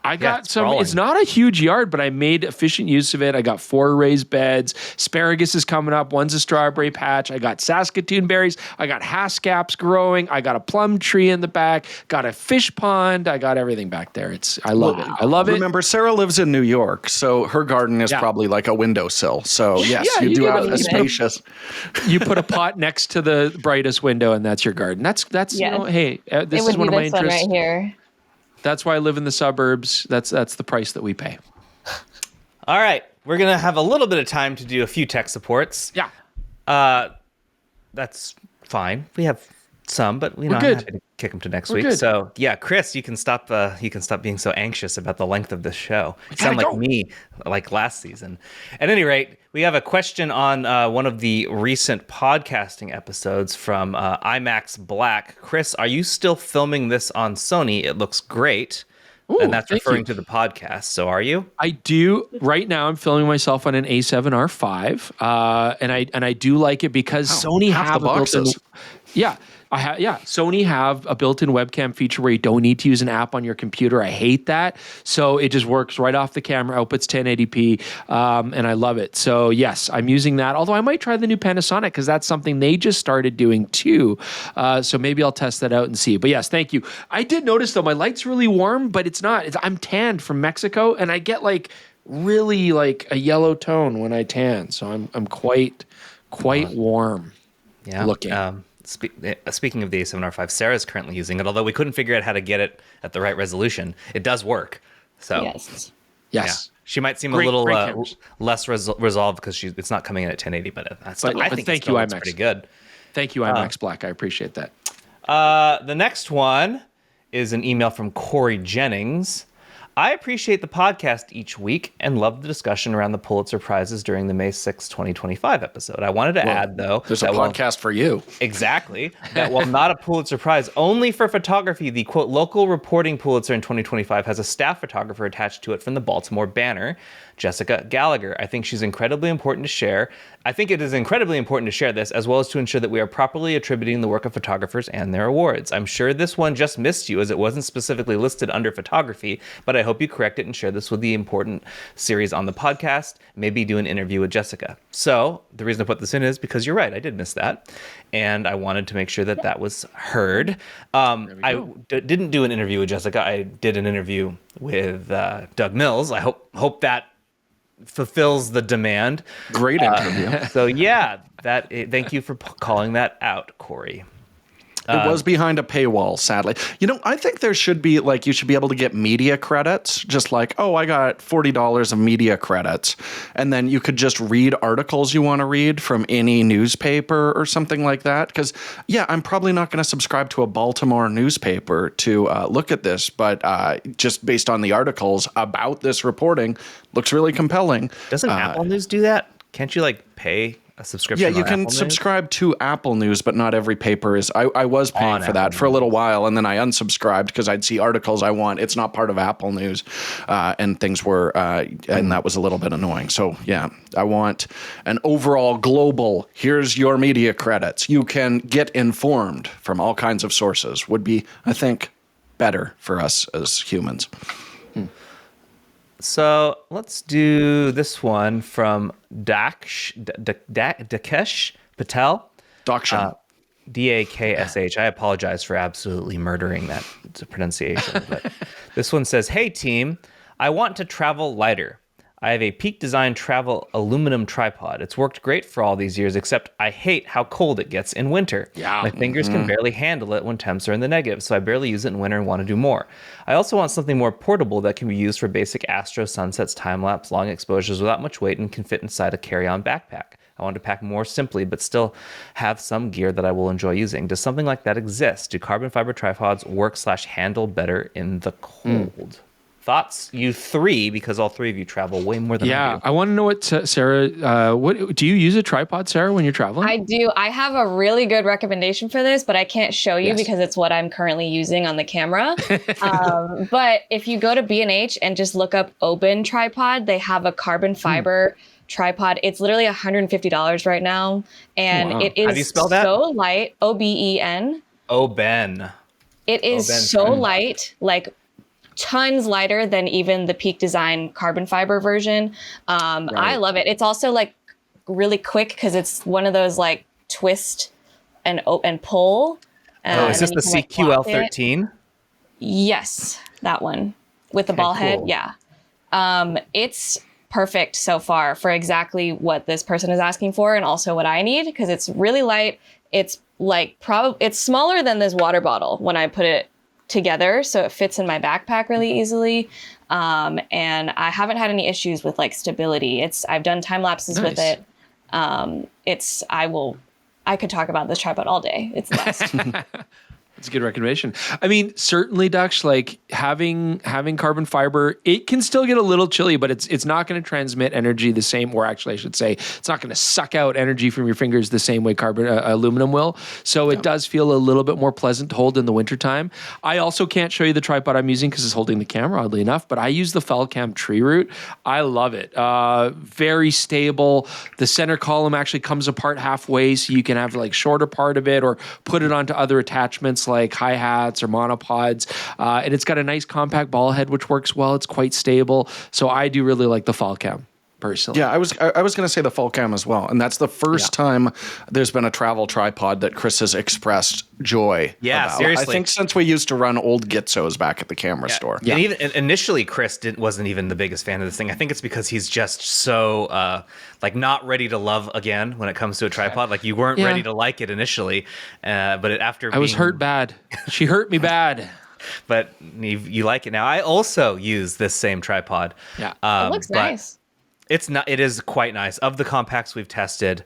I got some. It's not a huge yard, but I made efficient use of it. I got 4 raised beds. Asparagus is coming up. One's a strawberry patch. I got Saskatoon berries. I got haskaps growing. I got a plum tree in the back. Got a fish pond. I got everything back there. I love it. I love it. Remember, Sarah lives in New York, so her garden is probably like a windowsill. So yes, you do have a spacious. You put a pot next to the brightest window, and that's your garden. That's hey, this is one of my interests. Right here. That's why I live in the suburbs. That's the price that we pay. All right. We're going to have a little bit of time to do a few tech supports. Yeah. That's fine. We have some, but I'm good. happy to kick them to next We're week. good. So yeah, Chris, you can stop being so anxious about the length of this show. You sound like me, like last season. At any rate, we have a question on one of the recent podcasting episodes from IMAX Black. Chris, are you still filming this on Sony? It looks great. Ooh, and that's referring to the podcast. So are you? I do. Right now, I'm filming myself on an A7R V, and I do like it because Sony have a built-in. Sony have a built-in webcam feature where you don't need to use an app on your computer. I hate that. So it just works right off the camera, outputs 1080p, and I love it. So yes, I'm using that. Although I might try the new Panasonic because that's something they just started doing too. So maybe I'll test that out and see. But yes, thank you. I did notice though my light's really warm, but it's not. I'm tanned from Mexico, and I get like really like a yellow tone when I tan. So I'm quite warm. Yeah. Looking. Speaking of the A7R V, Sarah's currently using it, although we couldn't figure out how to get it at the right resolution. It does work. So yes. Yeah. She might seem a little less resolved because it's not coming in at 1080, but I think thank you, IMAX. Pretty good. Thank you, IMAX Black. I appreciate that. The next one is an email from Corey Jennings. I appreciate the podcast each week and love the discussion around the Pulitzer Prizes during the May 6, 2025 episode. I wanted to add, though... There's a podcast for you. Exactly. That while not a Pulitzer Prize, only for photography, the, quote, local reporting Pulitzer in 2025 has a staff photographer attached to it from the Baltimore Banner, Jessica Gallagher. I think it is incredibly important to share this, as well as to ensure that we are properly attributing the work of photographers and their awards. I'm sure this one just missed you as it wasn't specifically listed under photography, but I hope you correct it and share this with the important series on the podcast. Maybe do an interview with Jessica. So the reason I put this in is because you're right. I did miss that. And I wanted to make sure that that was heard. I didn't do an interview with Jessica. I did an interview with Doug Mills. I hope that fulfills the demand. Great interview. So yeah, thank you for calling that out, Corey. It was behind a paywall, sadly. I think there should be, you should be able to get media credits, just like, I got $40 of media credits. And then you could just read articles you want to read from any newspaper or something like that. Because, I'm probably not going to subscribe to a Baltimore newspaper to look at this, but just based on the articles about this reporting, looks really compelling. Doesn't Apple News do that? Can't you, pay a subscription. Yeah, you on can Apple News? subscribe to Apple News, but not every paper is. I was paying On for that Apple for a little while, and then I unsubscribed because I'd see articles I want. It's not part of Apple News, and things were, and that was a little bit annoying. So yeah, I want an overall global. Here's your media credits. You can get informed from all kinds of sources. Would be, I think, better for us as humans. So let's do this one from Dakesh Patel. Dakshin. Daksh. I apologize for absolutely murdering that pronunciation. But this one says, "Hey team, I want to travel lighter. I have a Peak Design travel aluminum tripod. It's worked great for all these years, except I hate how cold it gets in winter. Yeah. My fingers can barely handle it when temps are in the negative, so I barely use it in winter and want to do more. I also want something more portable that can be used for basic astro, sunsets, time-lapse, long exposures without much weight and can fit inside a carry-on backpack. I want to pack more simply, but still have some gear that I will enjoy using. Does something like that exist? Do carbon fiber tripods work/handle better in the cold?" Thoughts, you three, because all three of you travel way more than I do. I want to know what Sarah. What do you use a tripod, Sarah, when you're traveling? I do. I have a really good recommendation for this, but I can't show you Yes. because it's what I'm currently using on the camera. But if you go to B&H and just look up Oben tripod, they have a carbon fiber tripod. It's literally $150 right now, and Wow. it is How do you spell that? so light. Oben. Oh, Ben. It is Oben so tripod. light, like tons lighter than even the Peak Design carbon fiber version. I love it. It's also like really quick because it's one of those like twist and pull. Oh, is this and the then you can, like, lock it. CQL13? Yes, that one with the ball head. cool. Yeah. It's perfect so far for exactly what this person is asking for and also what I need because it's really light. It's like it's smaller than this water bottle when I put it together, so it fits in my backpack really easily. And I haven't had any issues with like stability. I've done time lapses with Nice. it. I could talk about this tripod all day. It's the best. It's a good recommendation. I mean, certainly, Dux, like having carbon fiber, it can still get a little chilly, but it's not going to transmit energy the same, or actually I should say, it's not going to suck out energy from your fingers the same way aluminum will. So it does feel a little bit more pleasant to hold in the wintertime. I also can't show you the tripod I'm using because it's holding the camera, oddly enough, but I use the Felcam Tree Root. I love it. Very stable. The center column actually comes apart halfway, so you can have like shorter part of it or put it onto other attachments like hi-hats or monopods. And it's got a nice compact ball head, which works well. It's quite stable. So I do really like the Falcam personally. Yeah, I was going to say the Falcam as well, and that's the first time there's been a travel tripod that Chris has expressed joy. Yeah, about. seriously. I think since we used to run old Gitsos back at the camera store. And even initially, Chris wasn't even the biggest fan of this thing. I think it's because he's just so like not ready to love again when it comes to a tripod. Like you weren't ready to like it initially, but after I was hurt bad. She hurt me bad. But you like it now. I also use this same tripod. Yeah. It looks but nice. It's not. It is quite nice. Of the compacts we've tested,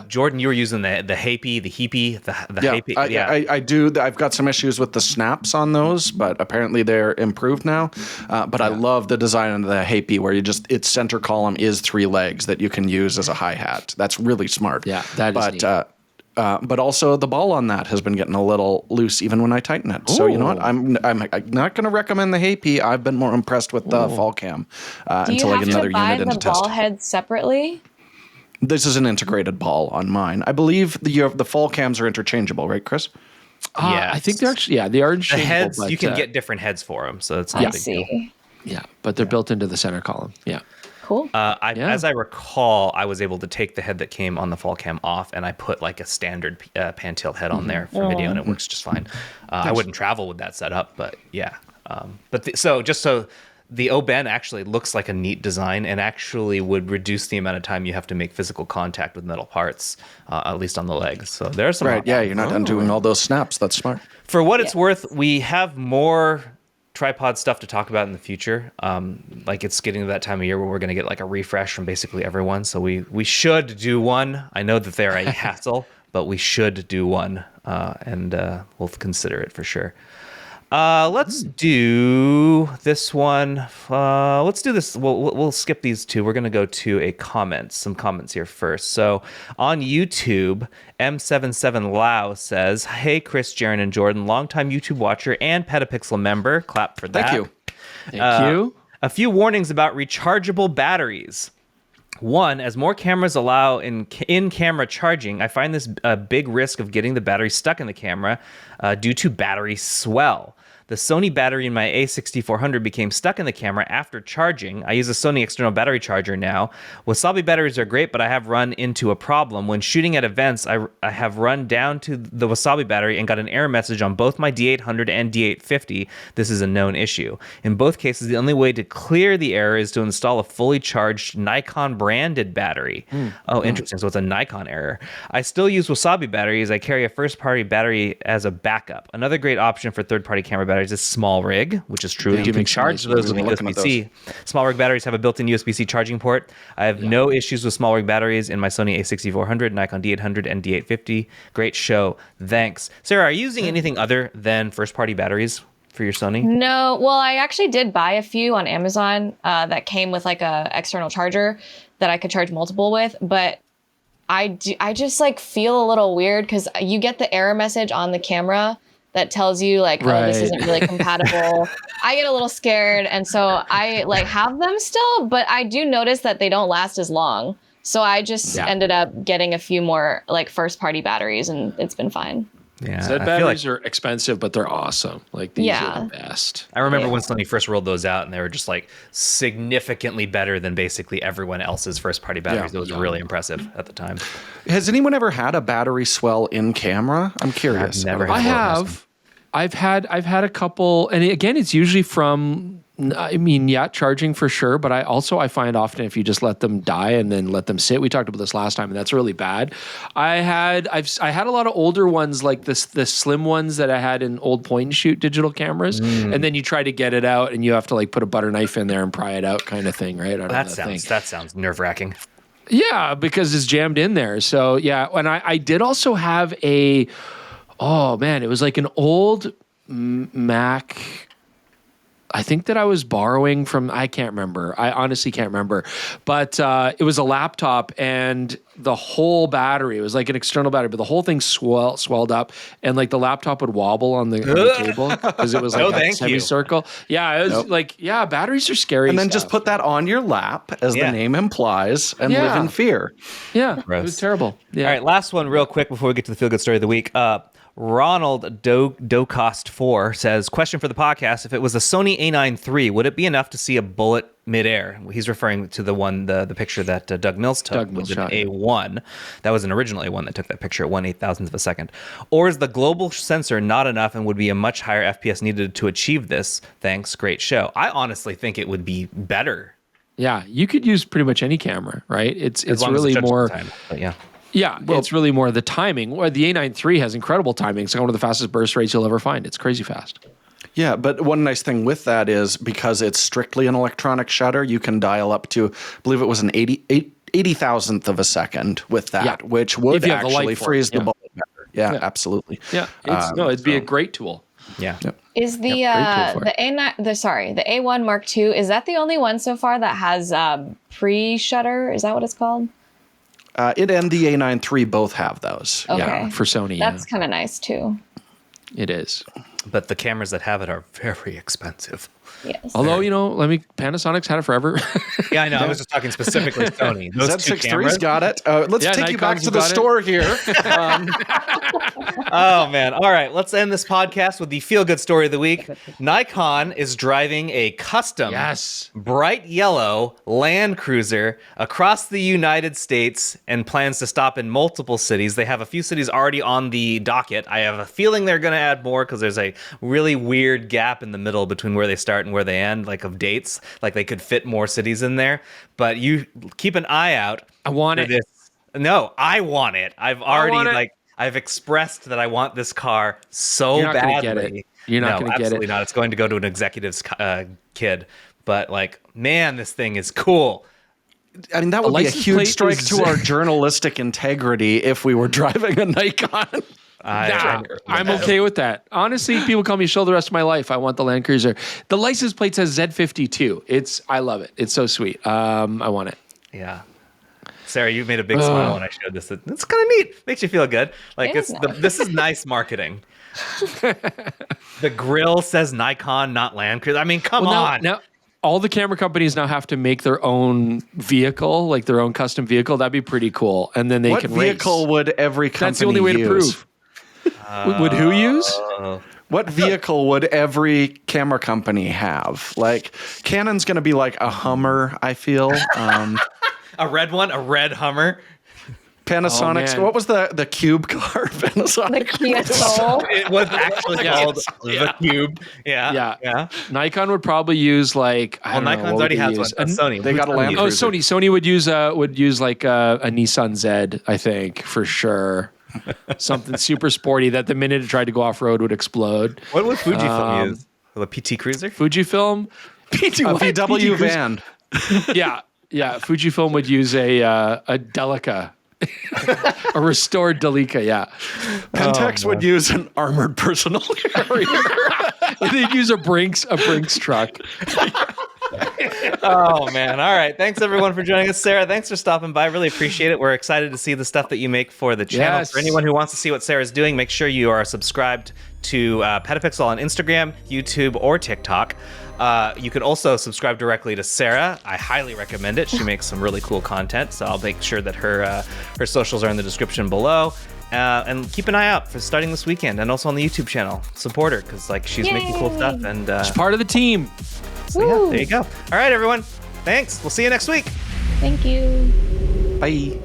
Jordan, you were using the Hapey, the Hapey. I do. I've got some issues with the snaps on those, but apparently they're improved now. But I love the design of the Hapey, where its center column is 3 legs that you can use as a hi-hat. That's really smart. Yeah, that is neat. But also the ball on that has been getting a little loose even when I tighten it. So you know what? I'm not going to recommend the Hapey. I've been more impressed with the Falcam until I get another unit in to Do you have to buy the test. ball head separately? This is an integrated ball on mine. I believe the Falcams are interchangeable, right, Chris? I think they're actually, they are The interchangeable. heads, but, you can get different heads for them, so it's not I a big deal. see. Yeah, but they're built into the center column. Yeah. Cool. As I recall, I was able to take the head that came on the Falcam off, and I put like a standard pan-tailed head on there for video, and it works just fine. I wouldn't travel with that setup, but yeah. So the Oben actually looks like a neat design, and actually would reduce the amount of time you have to make physical contact with metal parts, at least on the legs. So there's some. Right. Yeah, you're not undoing all those snaps. That's smart. For what it's worth, we have more tripod stuff to talk about in the future. Like it's getting to that time of year where we're going to get like a refresh from basically everyone. So we should do one. I know that they're a hassle, but we should do one, and we'll consider it for sure. Let's do this one. Let's do this. We'll skip these two. We're going to go to some comments here first. So on YouTube, M77 Lao says, "Hey, Chris, Jaron, and Jordan, longtime YouTube watcher and PetaPixel member. Clap for that. Thank you. Thank you. A few warnings about rechargeable batteries. One, as more cameras allow in-camera charging, I find this a big risk of getting the battery stuck in the camera due to battery swell. The Sony battery in my A6400 became stuck in the camera after charging. I use a Sony external battery charger now. Wasabi batteries are great, but I have run into a problem. When shooting at events, I have run down to the Wasabi battery and got an error message on both my D800 and D850. This is a known issue. In both cases, the only way to clear the error is to install a fully charged Nikon branded battery." Oh, interesting. So it's a Nikon error. "I still use Wasabi batteries. I carry a first-party battery as a backup. Another great option for third-party camera batteries is small rig, which is true. You can charge those with USB-C. Small rig batteries have a built-in USB-C charging port. I have no issues with small rig batteries in my Sony A6400, Nikon D800, and D850. Great show. Thanks." Sarah, are you using anything other than first-party batteries for your Sony? No, well, I actually did buy a few on Amazon that came with like a external charger that I could charge multiple with, but I just like feel a little weird because you get the error message on the camera that tells you like, oh, this isn't really compatible. I get a little scared, and so I like have them still, but I do notice that they don't last as long. So I just ended up getting a few more like first-party batteries, and it's been fine. Yeah, Zed batteries are expensive, but they're awesome. Like these are the best. I remember when Sony first rolled those out, and they were just like significantly better than basically everyone else's first-party batteries. It was really impressive at the time. Has anyone ever had a battery swell in camera? I'm curious. I've never I have. I've had a couple, and again, it's usually from, charging for sure. But I find often if you just let them die and then let them sit, we talked about this last time, and that's really bad. I had a lot of older ones like the slim ones that I had in old point and shoot digital cameras, and then you try to get it out, and you have to like put a butter knife in there and pry it out, kind of thing, right? That sounds nerve-wracking. Yeah, because it's jammed in there. So yeah, and I did also have a. Oh man, it was like an old Mac. I think that I was borrowing from, I can't remember. I honestly can't remember. But it was a laptop, and the whole battery, it was like an external battery, but the whole thing swelled up, and like the laptop would wobble on the table because it was like a semicircle. Yeah, it was batteries are scary. And then just put that on your lap, as the name implies, and live in fear. Yeah, it was terrible. Yeah. All right, last one real quick before we get to the feel-good story of the week. Ronald Docost4 says, "Question for the podcast. If it was a Sony A9 III, would it be enough to see a bullet midair?" He's referring to the picture that Doug Mills took with an A1. That was an original A1 that took that picture at 1/8,000th of a second. "Or is the global sensor not enough and would be a much higher FPS needed to achieve this? Thanks. Great show." I honestly think it would be better. Yeah, you could use pretty much any camera, right? It's really more. Time, but yeah. Yeah, it's really more the timing. The A9 III has incredible timing. It's one of the fastest burst rates you'll ever find. It's crazy fast. Yeah, but one nice thing with that is because it's strictly an electronic shutter, you can dial up to, I believe it was an 80,000th of a second with that, which would actually freeze the bullet better. Yeah, absolutely. Yeah, it'd be a great tool. Yeah. Yep. Is the A1 Mark II, is that the only one so far that has pre-shutter? Is that what it's called? It and the A9 III both have those. Okay. Yeah, for Sony. That's kind of nice too. It is. But the cameras that have it are very expensive. Yes. Although, Panasonic's had it forever. Yeah, I know. I was just talking specifically Sony. Those Z6III's got it. Let's take you back to the store here. Oh, man. All right. Let's end this podcast with the feel-good story of the week. Nikon is driving a custom bright yellow Land Cruiser across the United States and plans to stop in multiple cities. They have a few cities already on the docket. I have a feeling they're going to add more because there's a really weird gap in the middle between where they start and where they end, like of dates. Like they could fit more cities in there. But you keep an eye out. I want it. No, I want it. I've expressed that I want this car so You're not badly. Gonna get it. You're not going to get it. Absolutely not. It's going to go to an executive's kid. But man, this thing is cool. I mean, that would be a huge strike to our journalistic integrity if we were driving a Nikon. I'm okay with that. Honestly, people call me Shill the rest of my life. I want the Land Cruiser. The license plate says Z52. I love it. It's so sweet. I want it. Yeah. Sarah, you made a big smile when I showed this. It's kind of neat. Makes you feel good. Like this is nice marketing. The grill says Nikon, not Land Cruiser. I mean, come on. Now, all the camera companies now have to make their own vehicle, like their own custom vehicle. That'd be pretty cool. And then they can race. What vehicle would every company That's the only way to prove. Would who use? What vehicle would every camera company have? Like, Canon's going to be like a Hummer, I feel. A red one? A red Hummer? Panasonic's, what was the Cube car? Panasonic. The Kia Soul. It was actually called the Cube. Yeah. Nikon would probably use like. Nikon's already has one. Sony. They got a Land Cruiser. Sony. Sony would use like a Nissan Z, I think, for sure. Something super sporty that the minute it tried to go off road would explode. What would Fujifilm use? The PT Cruiser? Fujifilm, a VW van. Yeah. Fujifilm would use a Delica. A restored Delica, yeah. Pentax would use an armored personal carrier. They'd use a Brinks truck. Oh man. All right. Thanks everyone for joining us. Sarah, thanks for stopping by. Really appreciate it. We're excited to see the stuff that you make for the channel. Yes. For anyone who wants to see what Sarah's doing, make sure you are subscribed to PetaPixel on Instagram, YouTube, or TikTok. You can also subscribe directly to Sarah. I highly recommend it. She makes some really cool content, so I'll make sure that her socials are in the description below. And keep an eye out for starting this weekend, and also on the YouTube channel. Support her because she's making cool stuff, and she's part of the team. So yeah, there you go. All right, everyone. Thanks. We'll see you next week. Thank you. Bye.